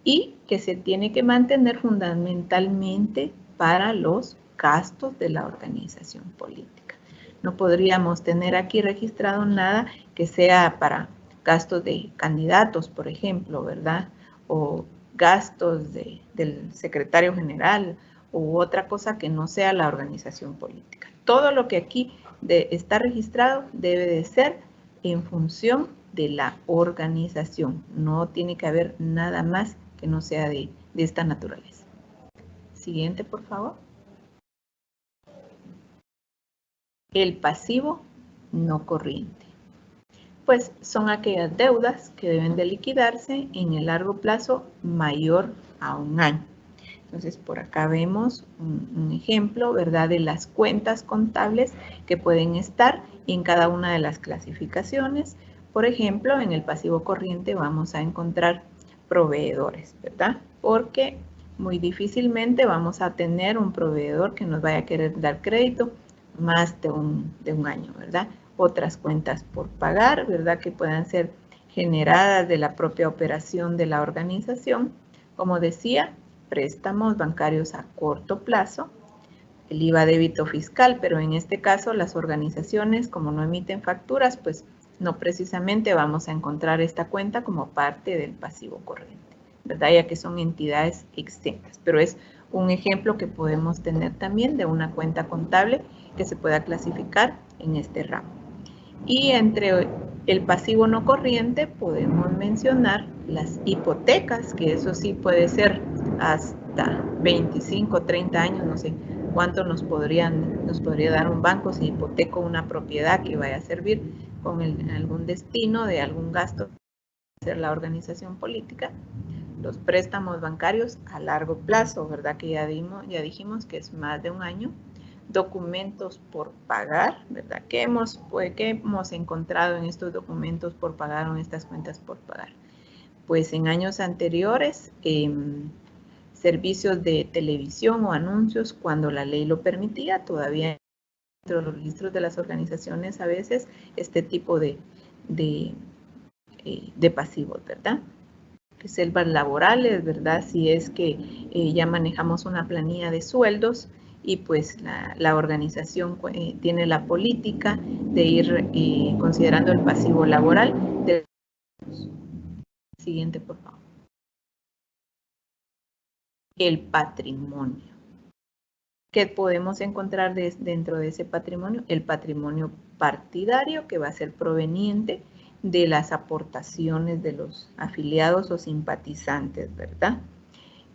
Y que se tiene que mantener fundamentalmente para los gastos de la organización política. No podríamos tener aquí registrado nada que sea para gastos de candidatos, por ejemplo, ¿verdad? O gastos del secretario general u otra cosa que no sea la organización política. Todo lo que aquí está registrado debe de ser en función de la organización. No tiene que haber nada más que no sea de esta naturaleza. Siguiente, por favor. El pasivo no corriente. Pues son aquellas deudas que deben de liquidarse en el largo plazo mayor a un año. Entonces, por acá vemos un ejemplo, ¿verdad?, de las cuentas contables que pueden estar en cada una de las clasificaciones. Por ejemplo, en el pasivo corriente vamos a encontrar proveedores, ¿verdad? Porque muy difícilmente vamos a tener un proveedor que nos vaya a querer dar crédito más de un año, ¿verdad? Otras cuentas por pagar, ¿verdad?, que puedan ser generadas de la propia operación de la organización. Como decía, préstamos bancarios a corto plazo, el IVA débito fiscal, pero en este caso las organizaciones, como no emiten facturas, pues no precisamente vamos a encontrar esta cuenta como parte del pasivo corriente, ¿verdad?, ya que son entidades exentas, pero es un ejemplo que podemos tener también de una cuenta contable que se pueda clasificar en este ramo. Y entre el pasivo no corriente podemos mencionar las hipotecas, que eso sí puede ser hasta 25, 30 años, no sé cuánto nos podría dar un banco si hipoteco una propiedad que vaya a servir con algún destino de algún gasto de hacer la organización política. Los préstamos bancarios a largo plazo, ¿verdad?, que ya dijimos que es más de un año. Documentos por pagar, ¿verdad? ¿Qué hemos encontrado en estos documentos por pagar o en estas cuentas por pagar? Pues en años anteriores, servicios de televisión o anuncios cuando la ley lo permitía, todavía dentro de los registros de las organizaciones a veces este tipo de pasivos, ¿verdad? Reservas laborales, ¿verdad? Si es que ya manejamos una planilla de sueldos y pues la organización tiene la política de ir considerando el pasivo laboral. Siguiente, por favor. El patrimonio. ¿Qué podemos encontrar dentro de ese patrimonio? El patrimonio partidario, que va a ser proveniente de las aportaciones de los afiliados o simpatizantes, ¿verdad?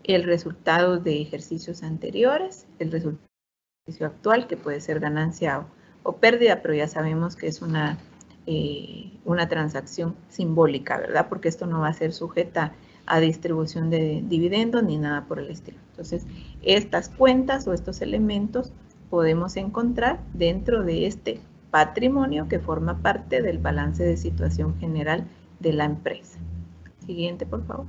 El resultado de ejercicios anteriores, el resultado del ejercicio actual, que puede ser ganancia o pérdida, pero ya sabemos que es una transacción simbólica, ¿verdad? Porque esto no va a ser sujeta a distribución de dividendos ni nada por el estilo. Entonces, estas cuentas o estos elementos podemos encontrar dentro de este patrimonio que forma parte del balance de situación general de la empresa. Siguiente, por favor.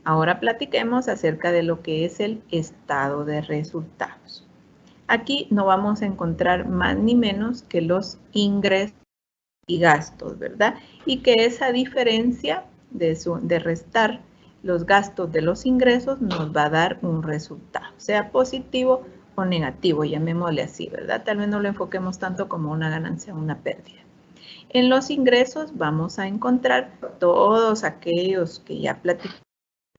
Ahora platiquemos acerca de lo que es el estado de resultados. Aquí no vamos a encontrar más ni menos que los ingresos y gastos, ¿verdad? Y que esa diferencia de restar los gastos de los ingresos nos va a dar un resultado, sea positivo o negativo, llamémosle así, ¿verdad? Tal vez no lo enfoquemos tanto como una ganancia o una pérdida. En los ingresos vamos a encontrar todos aquellos que ya platicamos,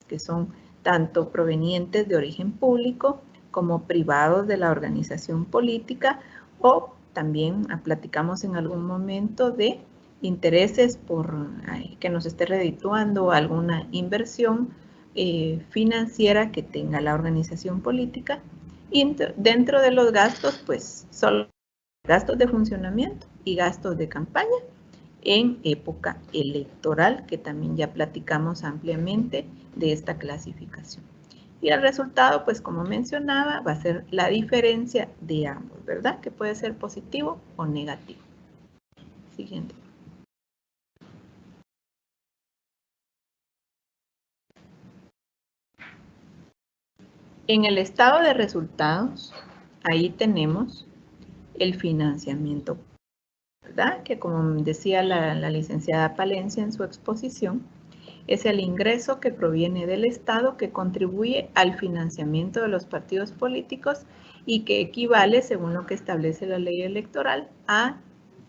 que son tanto provenientes de origen público como privados de la organización política, o también platicamos en algún momento de intereses por que nos esté redituando alguna inversión financiera que tenga la organización política. Y dentro de los gastos, pues solo gastos de funcionamiento y gastos de campaña en época electoral, que también ya platicamos ampliamente de esta clasificación. Y el resultado, pues como mencionaba, va a ser la diferencia de ambos, ¿verdad? Que puede ser positivo o negativo. Siguiente. En el estado de resultados, ahí tenemos el financiamiento, ¿verdad? Que como decía la licenciada Palencia en su exposición, es el ingreso que proviene del Estado que contribuye al financiamiento de los partidos políticos y que equivale, según lo que establece la ley electoral, a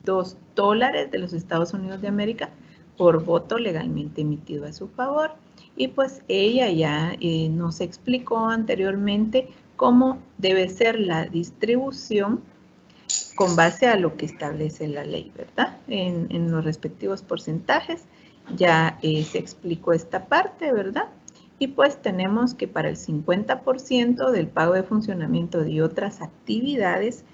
$2 de los Estados Unidos de América por voto legalmente emitido a su favor. Y pues ella ya nos explicó anteriormente cómo debe ser la distribución con base a lo que establece la ley, ¿verdad? En los respectivos porcentajes ya se explicó esta parte, ¿verdad? Y pues tenemos que para el 50% del pago de funcionamiento de otras actividades,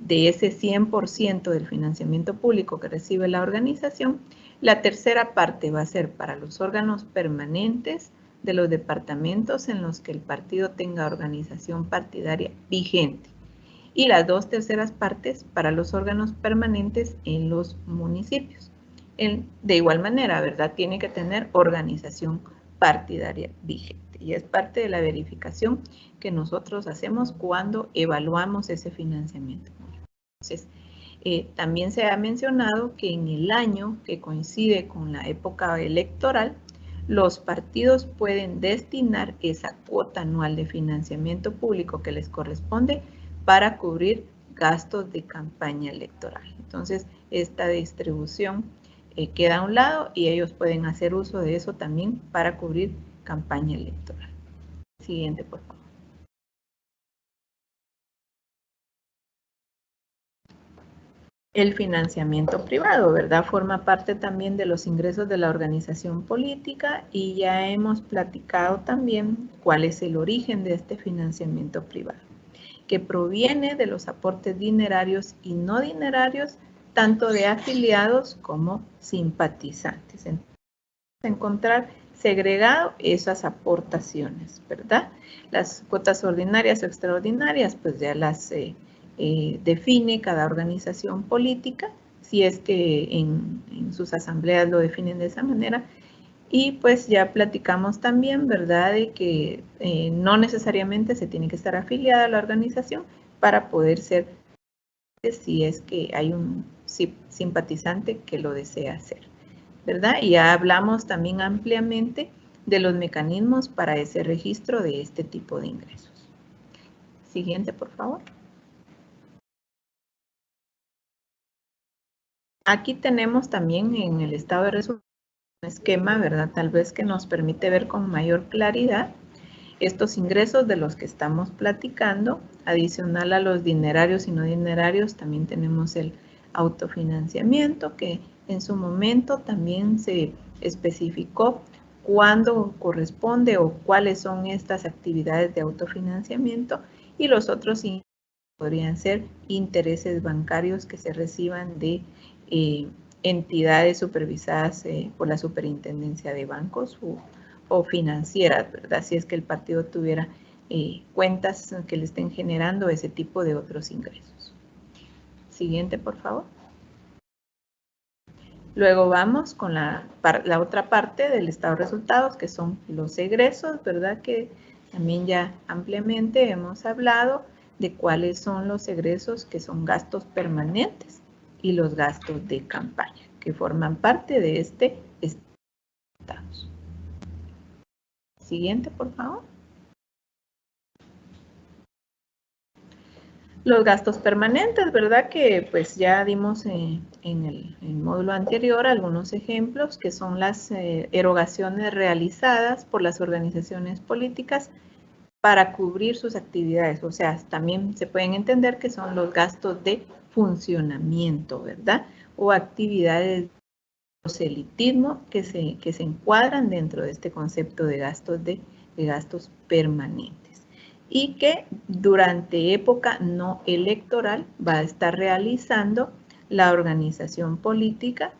de ese 100% del financiamiento público que recibe la organización, la tercera parte va a ser para los órganos permanentes de los departamentos en los que el partido tenga organización partidaria vigente. Y las 2/3 partes para los órganos permanentes en los municipios. De igual manera, ¿verdad? Tiene que tener organización partidaria vigente. Y es parte de la verificación que nosotros hacemos cuando evaluamos ese financiamiento. Entonces, también se ha mencionado que en el año que coincide con la época electoral, los partidos pueden destinar esa cuota anual de financiamiento público que les corresponde para cubrir gastos de campaña electoral. Entonces, esta distribución queda a un lado y ellos pueden hacer uso de eso también para cubrir campaña electoral. Siguiente, por favor. El financiamiento privado, ¿verdad? Forma parte también de los ingresos de la organización política y ya hemos platicado también cuál es el origen de este financiamiento privado, que proviene de los aportes dinerarios y no dinerarios, tanto de afiliados como simpatizantes. Entonces, encontrar segregado esas aportaciones, ¿verdad? Las cuotas ordinarias o extraordinarias, pues ya las define cada organización política, si es que en sus asambleas lo definen de esa manera. Y pues ya platicamos también, ¿verdad?, de que no necesariamente se tiene que estar afiliada a la organización para poder ser, si es que hay un simpatizante que lo desea hacer, ¿verdad? Y ya hablamos también ampliamente de los mecanismos para ese registro de este tipo de ingresos. Siguiente, por favor. Aquí tenemos también en el estado de resultados un esquema, ¿verdad? Tal vez que nos permite ver con mayor claridad estos ingresos de los que estamos platicando. Adicional a los dinerarios y no dinerarios, también tenemos el autofinanciamiento, que en su momento también se especificó cuándo corresponde o cuáles son estas actividades de autofinanciamiento, y los otros podrían ser intereses bancarios que se reciban de entidades supervisadas por la Superintendencia de Bancos o financieras, ¿verdad? Si es que el partido tuviera cuentas que le estén generando ese tipo de otros ingresos. Siguiente, por favor. Luego vamos con la otra parte del estado de resultados, que son los egresos, ¿verdad? Que también ya ampliamente hemos hablado de cuáles son los egresos que son gastos permanentes y los gastos de campaña, que forman parte de este estado de resultados. Siguiente, por favor. Los gastos permanentes, ¿verdad? Que pues ya dimos en el módulo anterior algunos ejemplos, que son las erogaciones realizadas por las organizaciones políticas para cubrir sus actividades. O sea, también se pueden entender que son los gastos de funcionamiento, ¿verdad? O actividades de proselitismo que se encuadran dentro de este concepto de gastos permanentes, y que durante época no electoral va a estar realizando la organización política,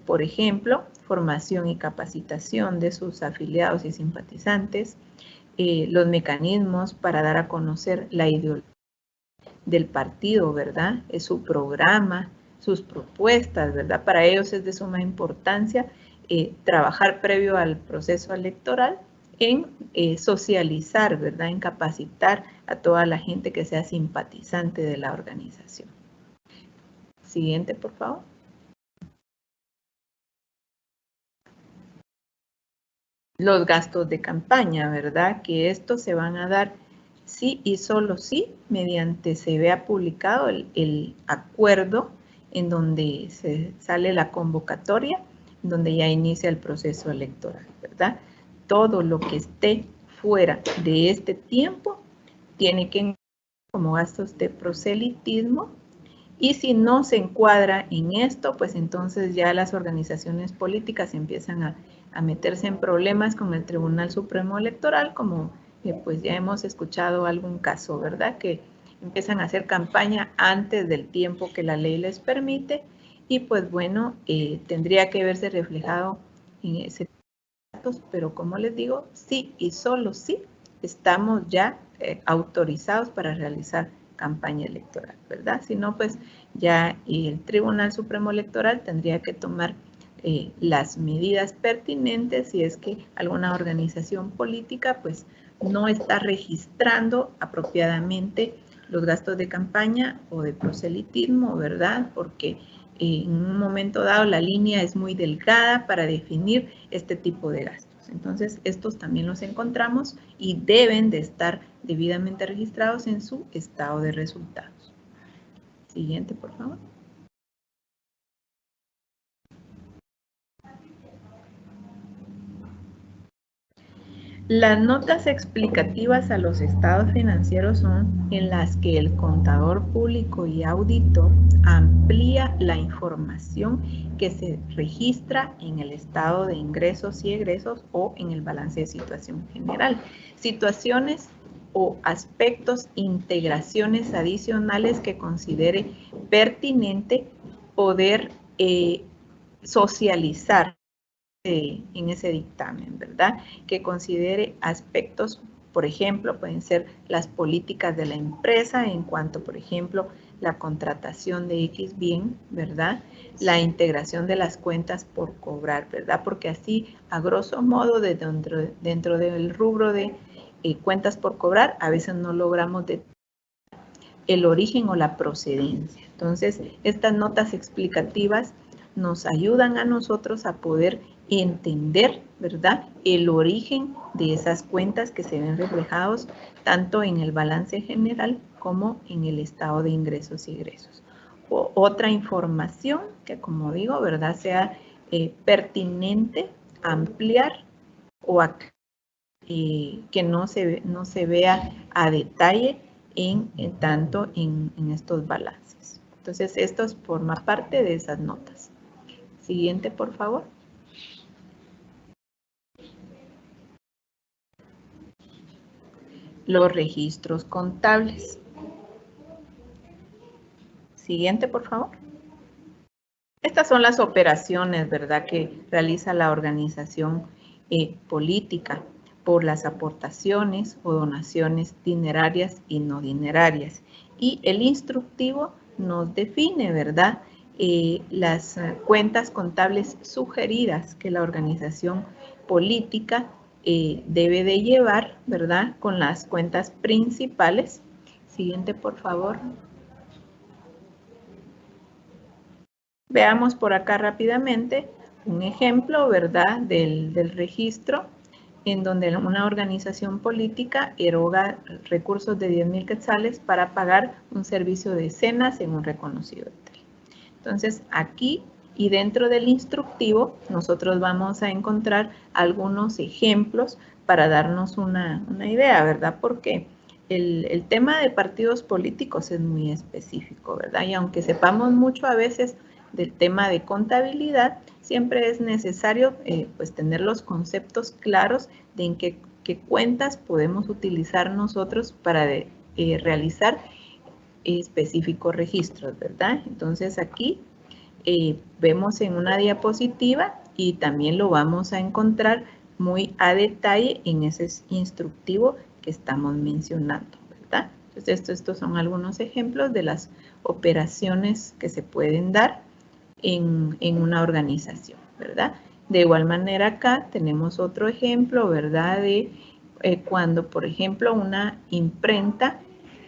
por ejemplo, formación y capacitación de sus afiliados y simpatizantes, los mecanismos para dar a conocer la ideología del partido, ¿verdad? Es su programa, sus propuestas, ¿verdad? Para ellos es de suma importancia trabajar previo al proceso electoral en socializar, ¿verdad? En capacitar a toda la gente que sea simpatizante de la organización. Siguiente, por favor. Los gastos de campaña, ¿verdad? Que estos se van a dar sí y solo sí mediante se vea publicado el acuerdo en donde se sale la convocatoria, donde ya inicia el proceso electoral, ¿verdad? Todo lo que esté fuera de este tiempo tiene que incluir como gastos de proselitismo, y si no se encuadra en esto, pues entonces ya las organizaciones políticas empiezan a meterse en problemas con el Tribunal Supremo Electoral, como pues ya hemos escuchado algún caso, ¿verdad? Que empiezan a hacer campaña antes del tiempo que la ley les permite y pues bueno, tendría que verse reflejado en ese datos, pero como les digo, sí y solo sí estamos ya autorizados para realizar campaña electoral, ¿verdad? Si no, pues ya el Tribunal Supremo Electoral tendría que tomar las medidas pertinentes si es que alguna organización política pues no está registrando apropiadamente los gastos de campaña o de proselitismo, ¿verdad? Porque en un momento dado la línea es muy delgada para definir este tipo de gastos. Entonces, estos también los encontramos y deben de estar debidamente registrados en su estado de resultados. Siguiente, por favor. Las notas explicativas a los estados financieros son en las que el contador público y auditor amplía la información que se registra en el estado de ingresos y egresos o en el balance de situación general. Situaciones o aspectos, integraciones adicionales que considere pertinente poder socializar en ese dictamen, ¿verdad? Que considere aspectos, por ejemplo, pueden ser las políticas de la empresa en cuanto, por ejemplo, la contratación de X bien, ¿verdad? La integración de las cuentas por cobrar, ¿verdad? Porque así, a grosso modo, dentro del rubro de cuentas por cobrar, a veces no logramos detectar el origen o la procedencia. Entonces, estas notas explicativas nos ayudan a nosotros a poder entender, ¿verdad?, el origen de esas cuentas que se ven reflejados tanto en el balance general como en el estado de ingresos y egresos. Otra información que, como digo, ¿verdad?, sea pertinente, ampliar o que no se vea a detalle tanto en estos balances. Entonces, esto forma parte de esas notas. Siguiente, por favor. Los registros contables. Siguiente, por favor. Estas son las operaciones, ¿verdad?, que realiza la organización política por las aportaciones o donaciones dinerarias y no dinerarias. Y el instructivo nos define, ¿verdad?, las cuentas contables sugeridas que la organización política debe de llevar, ¿verdad?, con las cuentas principales. Siguiente, por favor. Veamos por acá rápidamente un ejemplo, ¿verdad?, del registro en donde una organización política eroga recursos de 10,000 quetzales para pagar un servicio de cenas en un reconocido hotel. Entonces, aquí y dentro del instructivo, nosotros vamos a encontrar algunos ejemplos para darnos una idea, ¿verdad? Porque el tema de partidos políticos es muy específico, ¿verdad? Y aunque sepamos mucho a veces del tema de contabilidad, siempre es necesario pues tener los conceptos claros de en qué cuentas podemos utilizar nosotros para realizar específicos registros, ¿verdad? Entonces aquí vemos en una diapositiva y también lo vamos a encontrar muy a detalle en ese instructivo que estamos mencionando, ¿verdad? Entonces estos son algunos ejemplos de las operaciones que se pueden dar en una organización, ¿verdad? De igual manera acá tenemos otro ejemplo, ¿verdad? De cuando, por ejemplo, una imprenta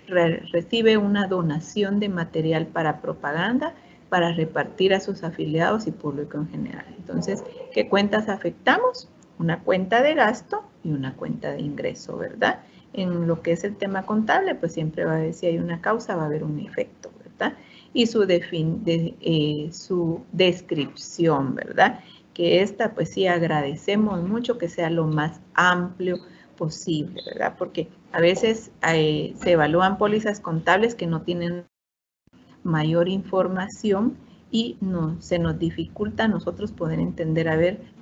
recibe una donación de material para propaganda para repartir a sus afiliados y público en general. Entonces, ¿qué cuentas afectamos? Una cuenta de gasto y una cuenta de ingreso, ¿verdad? En lo que es el tema contable, pues siempre va a haber, si hay una causa, va a haber un efecto, ¿verdad? Y su descripción, ¿verdad? Que esta, pues sí, agradecemos mucho que sea lo más amplio posible, ¿verdad? Porque a veces se evalúan pólizas contables que no tienen mayor información y se nos dificulta a nosotros poder entender,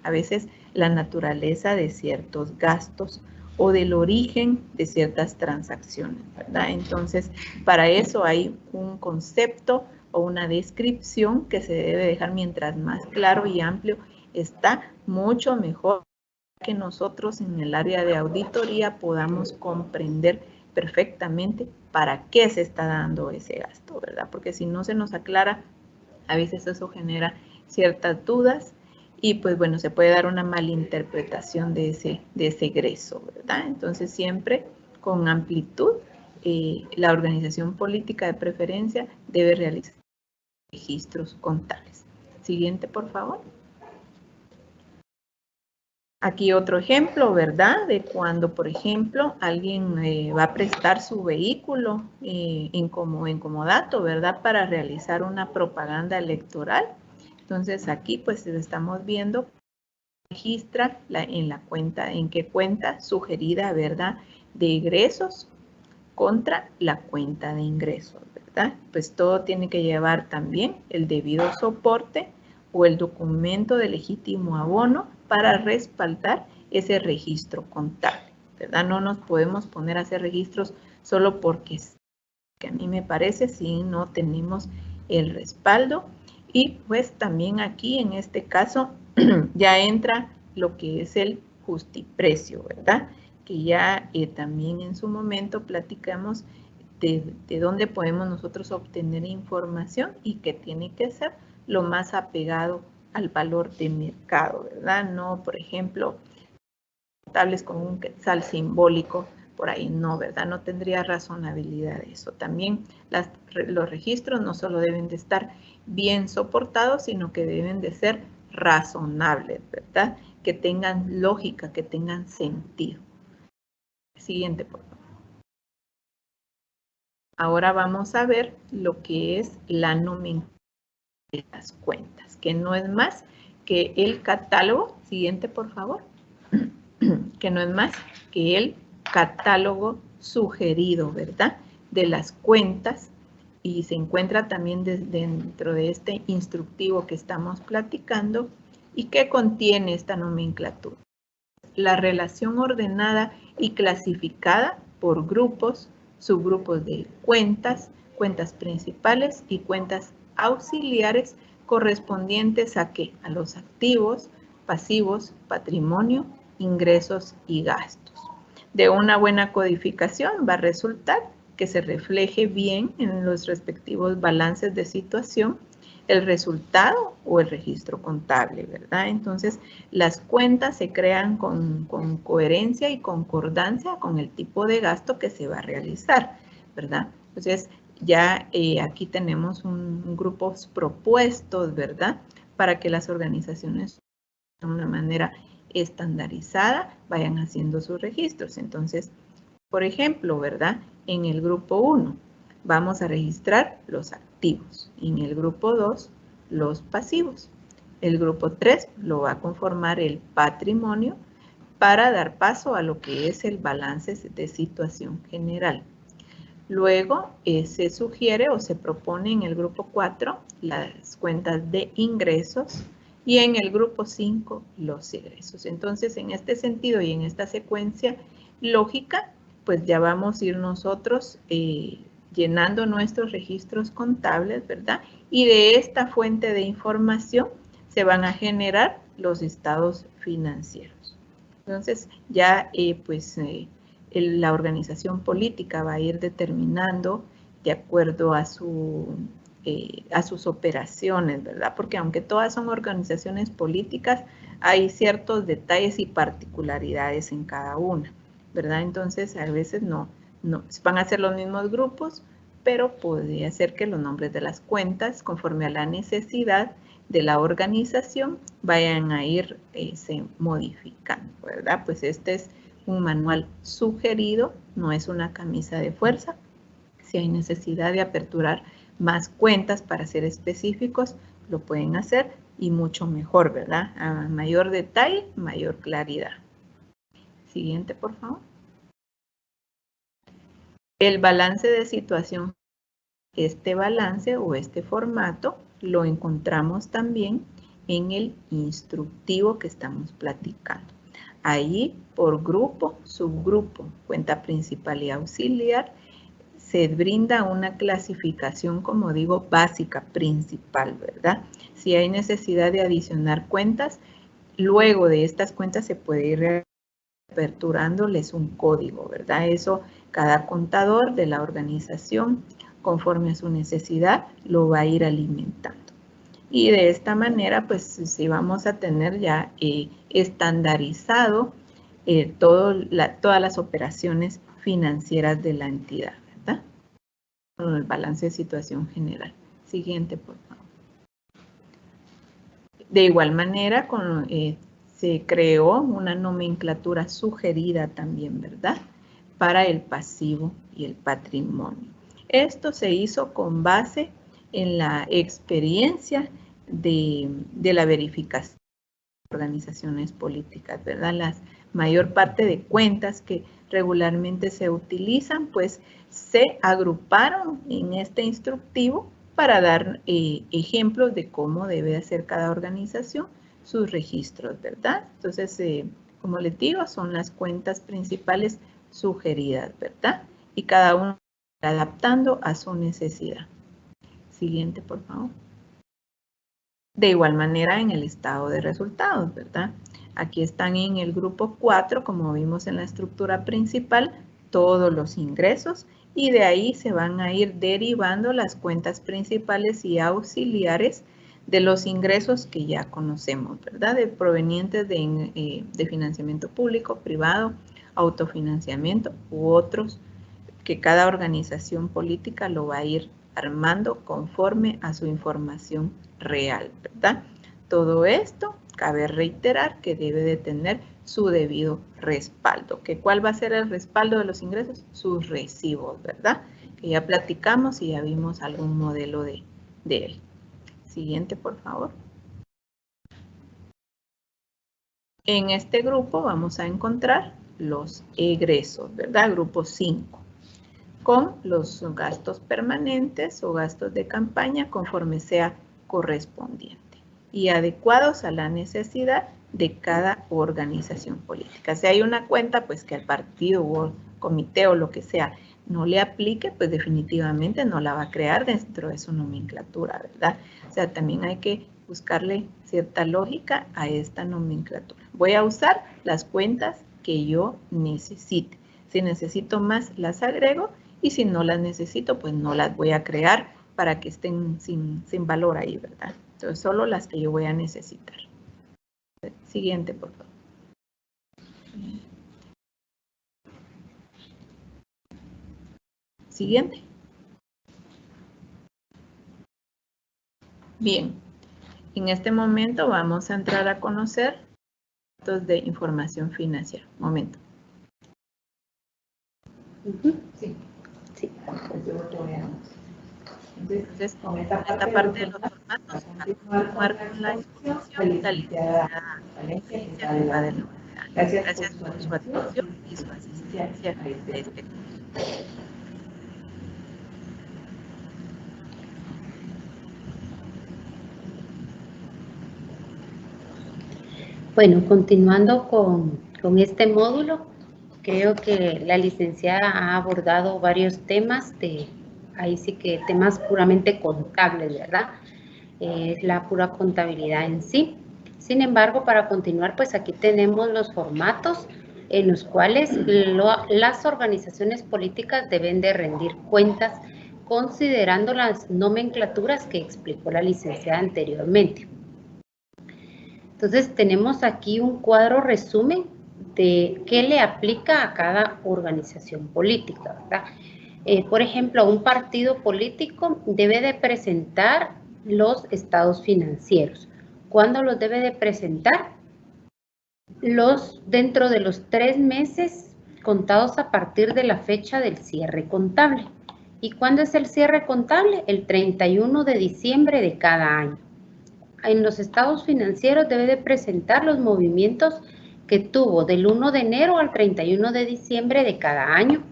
a veces la naturaleza de ciertos gastos o del origen de ciertas transacciones, ¿verdad? Entonces, para eso hay un concepto o una descripción que se debe dejar. Mientras más claro y amplio está, mucho mejor que nosotros en el área de auditoría podamos comprender perfectamente para qué se está dando ese gasto, ¿verdad? Porque si no se nos aclara, a veces eso genera ciertas dudas y pues bueno, se puede dar una malinterpretación de ese egreso, ¿verdad? Entonces siempre con amplitud, la organización política de preferencia debe realizar registros contables. Siguiente, por favor. Aquí otro ejemplo, ¿verdad? De cuando, por ejemplo, alguien va a prestar su vehículo en comodato, ¿verdad? Para realizar una propaganda electoral. Entonces aquí pues estamos viendo, registra en la cuenta, en qué cuenta sugerida, ¿verdad? De egresos contra la cuenta de ingresos, ¿verdad? Pues todo tiene que llevar también el debido soporte o el documento de legítimo abono para respaldar ese registro contable, ¿verdad? No nos podemos poner a hacer registros solo porque a mí me parece, si no tenemos el respaldo. Y pues también aquí en este caso ya entra lo que es el justiprecio, ¿verdad? Que ya también en su momento platicamos de dónde podemos nosotros obtener información y que tiene que ser lo más apegado al valor de mercado, ¿verdad? No, por ejemplo, contables con un quetzal simbólico, por ahí no, ¿verdad? No tendría razonabilidad eso. También los registros no solo deben de estar bien soportados, sino que deben de ser razonables, ¿verdad? Que tengan lógica, que tengan sentido. Siguiente, por favor. Ahora vamos a ver lo que es la nomenclatura de las cuentas, que no es más que el catálogo. Siguiente, por favor. Que no es más que el catálogo sugerido, ¿verdad? De las cuentas, y se encuentra también dentro de este instructivo que estamos platicando. ¿Y qué contiene esta nomenclatura? La relación ordenada y clasificada por grupos, subgrupos de cuentas, cuentas principales y cuentas auxiliares correspondientes a ¿qué? A los activos, pasivos, patrimonio, ingresos y gastos. De una buena codificación va a resultar que se refleje bien en los respectivos balances de situación el resultado o el registro contable, ¿verdad? Entonces, las cuentas se crean con coherencia y concordancia con el tipo de gasto que se va a realizar, ¿verdad? Entonces, ya aquí tenemos grupos propuestos, ¿verdad? Para que las organizaciones de una manera estandarizada vayan haciendo sus registros. Entonces, por ejemplo, ¿verdad? En el grupo 1 vamos a registrar los activos. En el grupo 2, los pasivos. El grupo 3 lo va a conformar el patrimonio para dar paso a lo que es el balance de situación general. Luego se sugiere o se propone en el grupo 4 las cuentas de ingresos y en el grupo 5 los egresos. Entonces, en este sentido y en esta secuencia lógica, pues ya vamos a ir nosotros llenando nuestros registros contables, ¿verdad? Y de esta fuente de información se van a generar los estados financieros. Entonces, ya la organización política va a ir determinando de acuerdo a sus operaciones, ¿verdad? Porque aunque todas son organizaciones políticas, hay ciertos detalles y particularidades en cada una, ¿verdad? Entonces, a veces no van a ser los mismos grupos, pero podría ser que los nombres de las cuentas, conforme a la necesidad de la organización, vayan a ir se modificando, ¿verdad? Pues este es un manual sugerido, no es una camisa de fuerza. Si hay necesidad de aperturar más cuentas para ser específicos, lo pueden hacer y mucho mejor, ¿verdad? A mayor detalle, mayor claridad. Siguiente, por favor. El balance de situación. Este balance o este formato lo encontramos también en el instructivo que estamos platicando. Ahí, por grupo, subgrupo, cuenta principal y auxiliar, se brinda una clasificación, como digo, básica, principal, ¿verdad? Si hay necesidad de adicionar cuentas, luego de estas cuentas se puede ir aperturándoles un código, ¿verdad? Eso cada contador de la organización, conforme a su necesidad, lo va a ir alimentando. Y de esta manera, pues, sí vamos a tener ya estandarizado todas las operaciones financieras de la entidad, ¿verdad? Con el balance de situación general. Siguiente, por favor. De igual manera, se creó una nomenclatura sugerida también, ¿verdad? Para el pasivo y el patrimonio. Esto se hizo con base en la experiencia de la verificación de organizaciones políticas, ¿verdad? La mayor parte de cuentas que regularmente se utilizan, pues se agruparon en este instructivo para dar ejemplos de cómo debe hacer cada organización sus registros, ¿verdad? Entonces, como les digo, son las cuentas principales sugeridas, ¿verdad? Y cada uno adaptando a su necesidad. Siguiente, por favor. De igual manera en el estado de resultados, ¿verdad? Aquí están en el grupo 4, como vimos en la estructura principal, todos los ingresos y de ahí se van a ir derivando las cuentas principales y auxiliares de los ingresos que ya conocemos, ¿verdad? De provenientes de financiamiento público, privado, autofinanciamiento u otros que cada organización política lo va a ir armando conforme a su información real, ¿verdad? Todo esto, cabe reiterar que debe de tener su debido respaldo. ¿Cuál va a ser el respaldo de los ingresos? Sus recibos, ¿verdad? Que ya platicamos y ya vimos algún modelo de él. Siguiente, por favor. En este grupo vamos a encontrar los egresos, ¿verdad? Grupo 5. Con los gastos permanentes o gastos de campaña conforme sea correspondiente y adecuados a la necesidad de cada organización política. Si hay una cuenta, pues que al partido o comité o lo que sea no le aplique, pues definitivamente no la va a crear dentro de su nomenclatura, ¿verdad? O sea, también hay que buscarle cierta lógica a esta nomenclatura. Voy a usar las cuentas que yo necesite. Si necesito más, las agrego. Y si no las necesito, pues no las voy a crear para que estén sin valor ahí, ¿verdad? Entonces, solo las que yo voy a necesitar. Siguiente, por favor. Siguiente. Bien, en este momento vamos a entrar a conocer datos de información financiera. Momento. Sí. Sí. Entonces, con esta parte de los formatos, a continuar con la exposición, la licenciada Valencia les va a dar. Gracias por su atención y su asistencia a este curso. Bueno, continuando con este módulo, creo que la licenciada ha abordado varios temas ahí sí que temas puramente contables, ¿verdad? Es la pura contabilidad en sí. Sin embargo, para continuar, pues aquí tenemos los formatos en los cuales las organizaciones políticas deben de rendir cuentas considerando las nomenclaturas que explicó la licenciada anteriormente. Entonces, tenemos aquí un cuadro resumen de qué le aplica a cada organización política, ¿verdad? Por ejemplo, un partido político debe de presentar los estados financieros. ¿Cuándo los debe de presentar? Dentro de los 3 meses contados a partir de la fecha del cierre contable. ¿Y cuándo es el cierre contable? El 31 de diciembre de cada año. En los estados financieros debe de presentar los movimientos que tuvo del 1 de enero al 31 de diciembre de cada año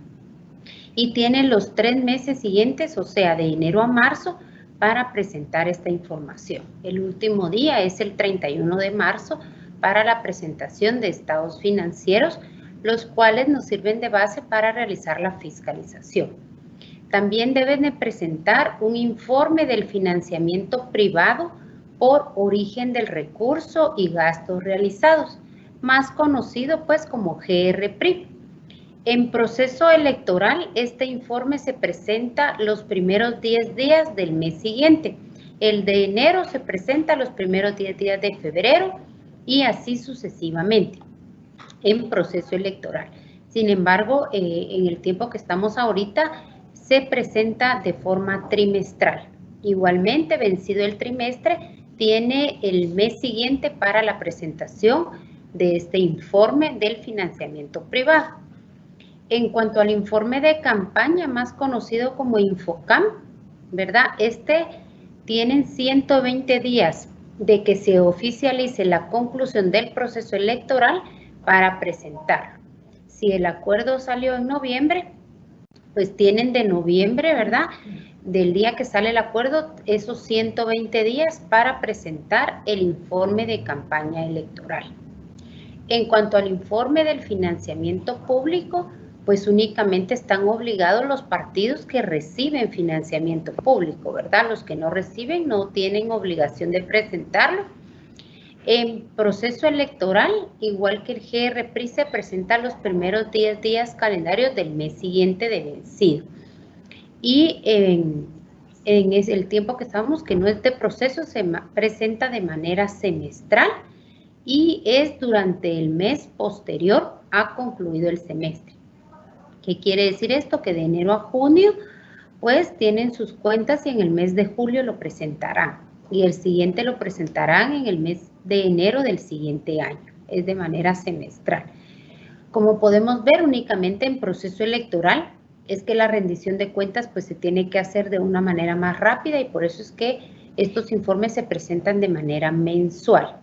y tiene los 3 meses siguientes, o sea, de enero a marzo, para presentar esta información. El último día es el 31 de marzo para la presentación de estados financieros, los cuales nos sirven de base para realizar la fiscalización. También deben de presentar un informe del financiamiento privado por origen del recurso y gastos realizados, más conocido pues como GRPRI. En proceso electoral, este informe se presenta los primeros 10 días del mes siguiente. El de enero se presenta los primeros 10 días de febrero y así sucesivamente en proceso electoral. Sin embargo, en el tiempo que estamos ahorita, se presenta de forma trimestral. Igualmente, vencido el trimestre, tiene el mes siguiente para la presentación de este informe del financiamiento privado. En cuanto al informe de campaña, más conocido como Infocam, ¿verdad? Tienen 120 días de que se oficialice la conclusión del proceso electoral para presentarlo. Si el acuerdo salió en noviembre, pues tienen de noviembre, ¿verdad? Del día que sale el acuerdo, esos 120 días para presentar el informe de campaña electoral. En cuanto al informe del financiamiento público, pues únicamente están obligados los partidos que reciben financiamiento público, ¿verdad? Los que no reciben no tienen obligación de presentarlo. En proceso electoral, igual que el GRPRI, se presenta los primeros 10 días calendarios del mes siguiente de vencido. Y en el tiempo que estamos, que no es de proceso, se presenta de manera semestral y es durante el mes posterior a concluido el semestre. ¿Qué quiere decir esto? Que de enero a junio, pues tienen sus cuentas y en el mes de julio lo presentarán. Y el siguiente lo presentarán en el mes de enero del siguiente año. Es de manera semestral. Como podemos ver, únicamente en proceso electoral es que la rendición de cuentas pues se tiene que hacer de una manera más rápida y por eso es que estos informes se presentan de manera mensual.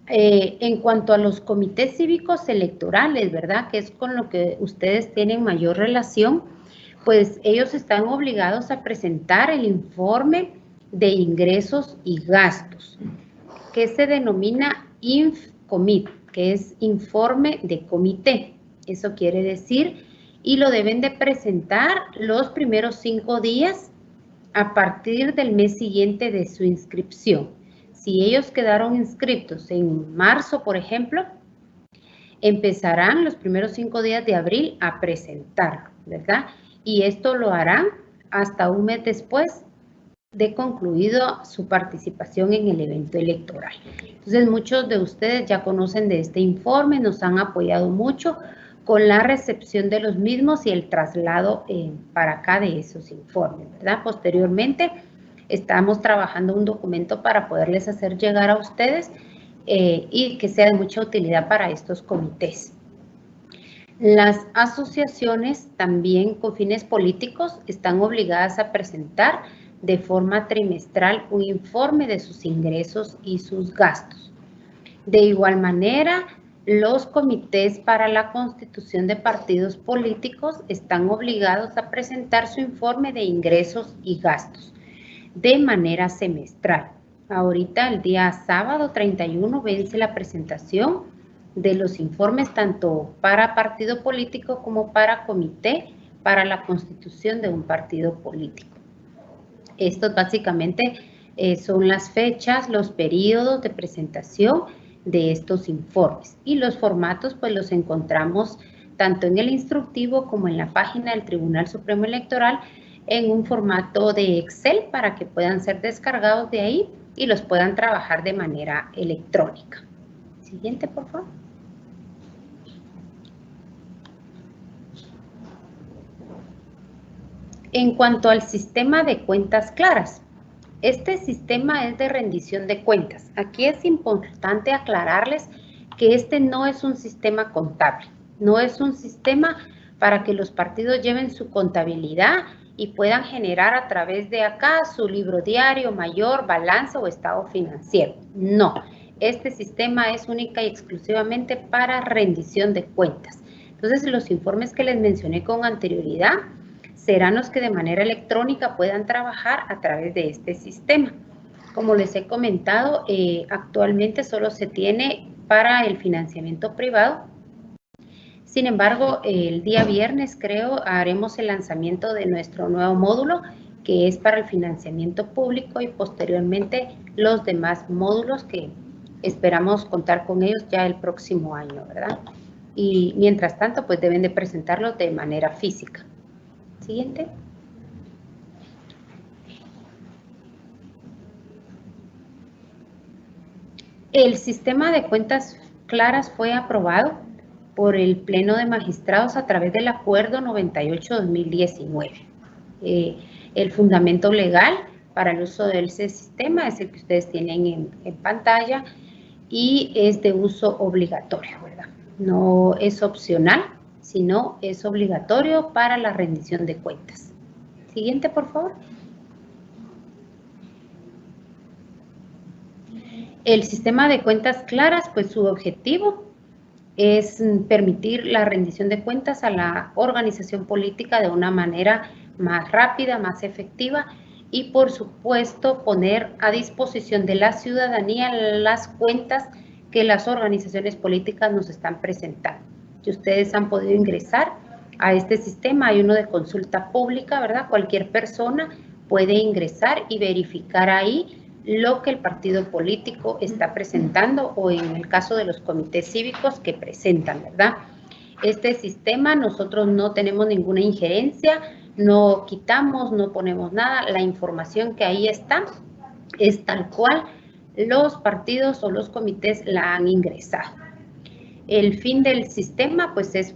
En cuanto a los comités cívicos electorales, ¿verdad? Que es con lo que ustedes tienen mayor relación, pues ellos están obligados a presentar el informe de ingresos y gastos, que se denomina INFCOMIT, que es informe de comité. Eso quiere decir, y lo deben de presentar los primeros 5 días a partir del mes siguiente de su inscripción. Si ellos quedaron inscritos en marzo, por ejemplo, empezarán los primeros 5 días de abril a presentarlo, ¿verdad? Y esto lo harán hasta un mes después de concluido su participación en el evento electoral. Entonces, muchos de ustedes ya conocen de este informe, nos han apoyado mucho con la recepción de los mismos y el traslado para acá de esos informes, ¿verdad? Posteriormente, estamos trabajando un documento para poderles hacer llegar a ustedes y que sea de mucha utilidad para estos comités. Las asociaciones también con fines políticos están obligadas a presentar de forma trimestral un informe de sus ingresos y sus gastos. De igual manera, los comités para la constitución de partidos políticos están obligados a presentar su informe de ingresos y gastos de manera semestral. Ahorita, el día sábado 31, vence la presentación de los informes tanto para partido político como para comité para la constitución de un partido político. Estos básicamente son las fechas, los periodos de presentación de estos informes. Y los formatos pues los encontramos tanto en el instructivo como en la página del Tribunal Supremo Electoral en un formato de Excel para que puedan ser descargados de ahí y los puedan trabajar de manera electrónica. Siguiente, por favor. En cuanto al sistema de cuentas claras, este sistema es de rendición de cuentas. Aquí es importante aclararles que este no es un sistema contable, no es un sistema para que los partidos lleven su contabilidad y puedan generar a través de acá su libro diario, mayor, balance o estado financiero. No, este sistema es única y exclusivamente para rendición de cuentas. Entonces, los informes que les mencioné con anterioridad serán los que de manera electrónica puedan trabajar a través de este sistema. Como les he comentado, actualmente solo se tiene para el financiamiento privado. Sin embargo, el día viernes, creo, haremos el lanzamiento de nuestro nuevo módulo, que es para el financiamiento público, y posteriormente los demás módulos que esperamos contar con ellos ya el próximo año, ¿verdad? Y mientras tanto, pues deben de presentarlo de manera física. Siguiente. El sistema de cuentas claras fue aprobado por el Pleno de Magistrados a través del Acuerdo 98-2019. El fundamento legal para el uso de ese sistema es el que ustedes tienen en pantalla y es de uso obligatorio, ¿verdad? No es opcional, sino es obligatorio para la rendición de cuentas. Siguiente, por favor. El sistema de cuentas claras, pues su objetivo es permitir la rendición de cuentas a la organización política de una manera más rápida, más efectiva y, por supuesto, poner a disposición de la ciudadanía las cuentas que las organizaciones políticas nos están presentando. Si ustedes han podido ingresar a este sistema, hay uno de consulta pública, ¿verdad? Cualquier persona puede ingresar y verificar ahí lo que el partido político está presentando o en el caso de los comités cívicos que presentan, ¿verdad? Este sistema nosotros no tenemos ninguna injerencia, no quitamos, no ponemos nada, la información que ahí está es tal cual los partidos o los comités la han ingresado. El fin del sistema pues es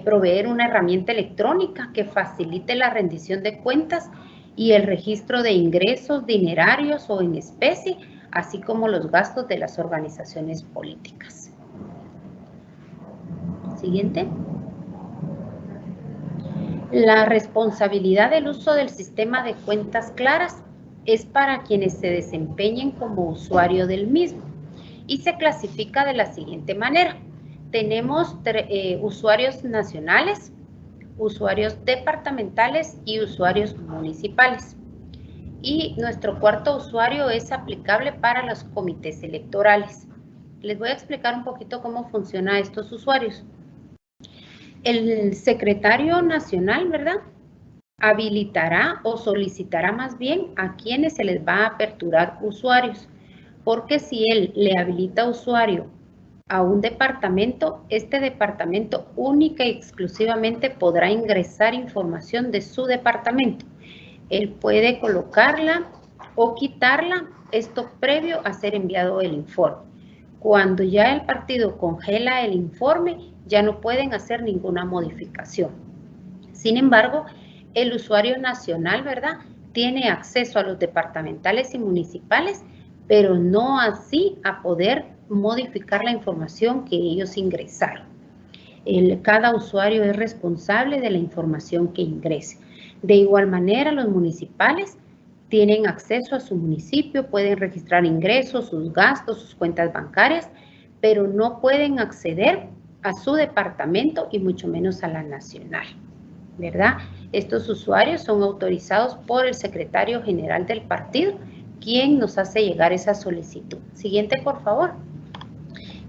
proveer una herramienta electrónica que facilite la rendición de cuentas y el registro de ingresos dinerarios o en especie, así como los gastos de las organizaciones políticas. Siguiente. La responsabilidad del uso del sistema de cuentas claras es para quienes se desempeñen como usuario del mismo y se clasifica de la siguiente manera. Tenemos usuarios nacionales, usuarios departamentales y usuarios municipales. Y nuestro cuarto usuario es aplicable para los comités electorales. Les voy a explicar un poquito cómo funcionan estos usuarios. El secretario nacional, ¿verdad?, habilitará o solicitará más bien a quienes se les va a aperturar usuarios, porque si él le habilita usuario a un departamento, este departamento única y exclusivamente podrá ingresar información de su departamento. Él puede colocarla o quitarla, esto previo a ser enviado el informe. Cuando ya el partido congela el informe, ya no pueden hacer ninguna modificación. Sin embargo, el usuario nacional, ¿verdad?, tiene acceso a los departamentales y municipales, pero no así a poder modificar la información que ellos ingresaron. Cada usuario es responsable de la información que ingrese. De igual manera, los municipales tienen acceso a su municipio, pueden registrar ingresos, sus gastos, sus cuentas bancarias, pero no pueden acceder a su departamento y mucho menos a la nacional, ¿verdad? Estos usuarios son autorizados por el secretario general del partido, quien nos hace llegar esa solicitud. Siguiente, por favor.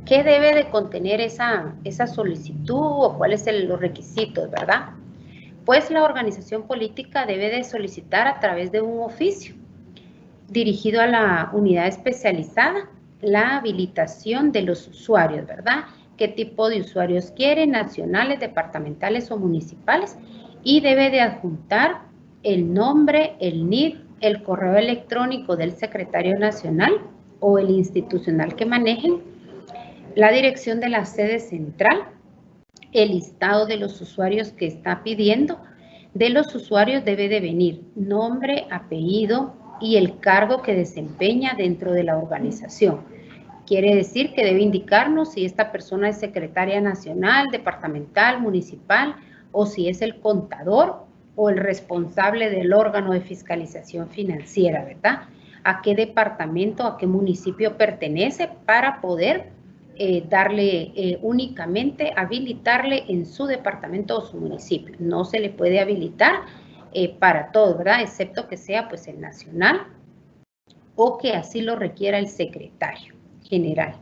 ¿Qué debe de contener esa solicitud o cuáles son los requisitos, verdad? Pues la organización política debe de solicitar a través de un oficio dirigido a la unidad especializada la habilitación de los usuarios, ¿verdad? ¿Qué tipo de usuarios quiere? Nacionales, departamentales o municipales. Y debe de adjuntar el nombre, el NID, el correo electrónico del secretario nacional o el institucional que manejen, la dirección de la sede central, el listado de los usuarios que está pidiendo. De los usuarios debe de venir nombre, apellido y el cargo que desempeña dentro de la organización. Quiere decir que debe indicarnos si esta persona es secretaria nacional, departamental, municipal, o si es el contador o el responsable del órgano de fiscalización financiera, ¿verdad? A qué departamento, a qué municipio pertenece para poder darle únicamente, habilitarle en su departamento o su municipio. No se le puede habilitar para todo, ¿verdad? Excepto que sea pues el nacional o que así lo requiera el secretario general.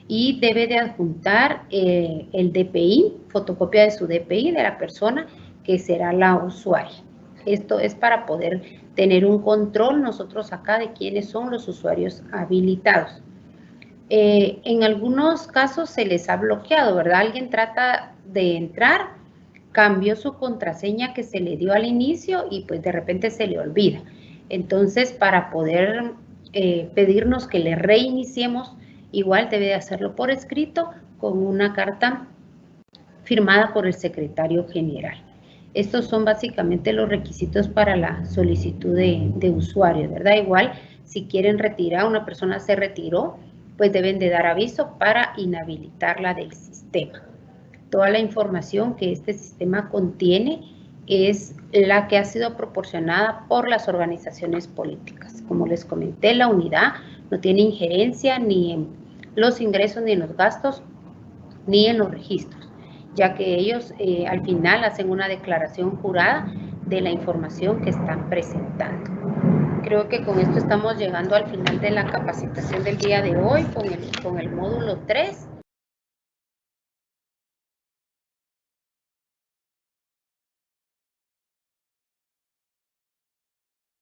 Y debe de adjuntar el DPI, fotocopia de su DPI de la persona que será la usuaria. Esto es para poder tener un control nosotros acá de quiénes son los usuarios habilitados. En algunos casos se les ha bloqueado, ¿verdad? Alguien trata de entrar, cambió su contraseña que se le dio al inicio y pues de repente se le olvida. Entonces, para poder pedirnos que le reiniciemos, igual debe de hacerlo por escrito con una carta firmada por el secretario general. Estos son básicamente los requisitos para la solicitud de usuario, ¿verdad? Igual, si quieren retirar, una persona se retiró, pues deben de dar aviso para inhabilitarla del sistema. Toda la información que este sistema contiene es la que ha sido proporcionada por las organizaciones políticas. Como les comenté, la unidad no tiene injerencia ni en los ingresos, ni en los gastos, ni en los registros, ya que ellos al final hacen una declaración jurada de la información que están presentando. Creo que con esto estamos llegando al final de la capacitación del día de hoy con el módulo 3.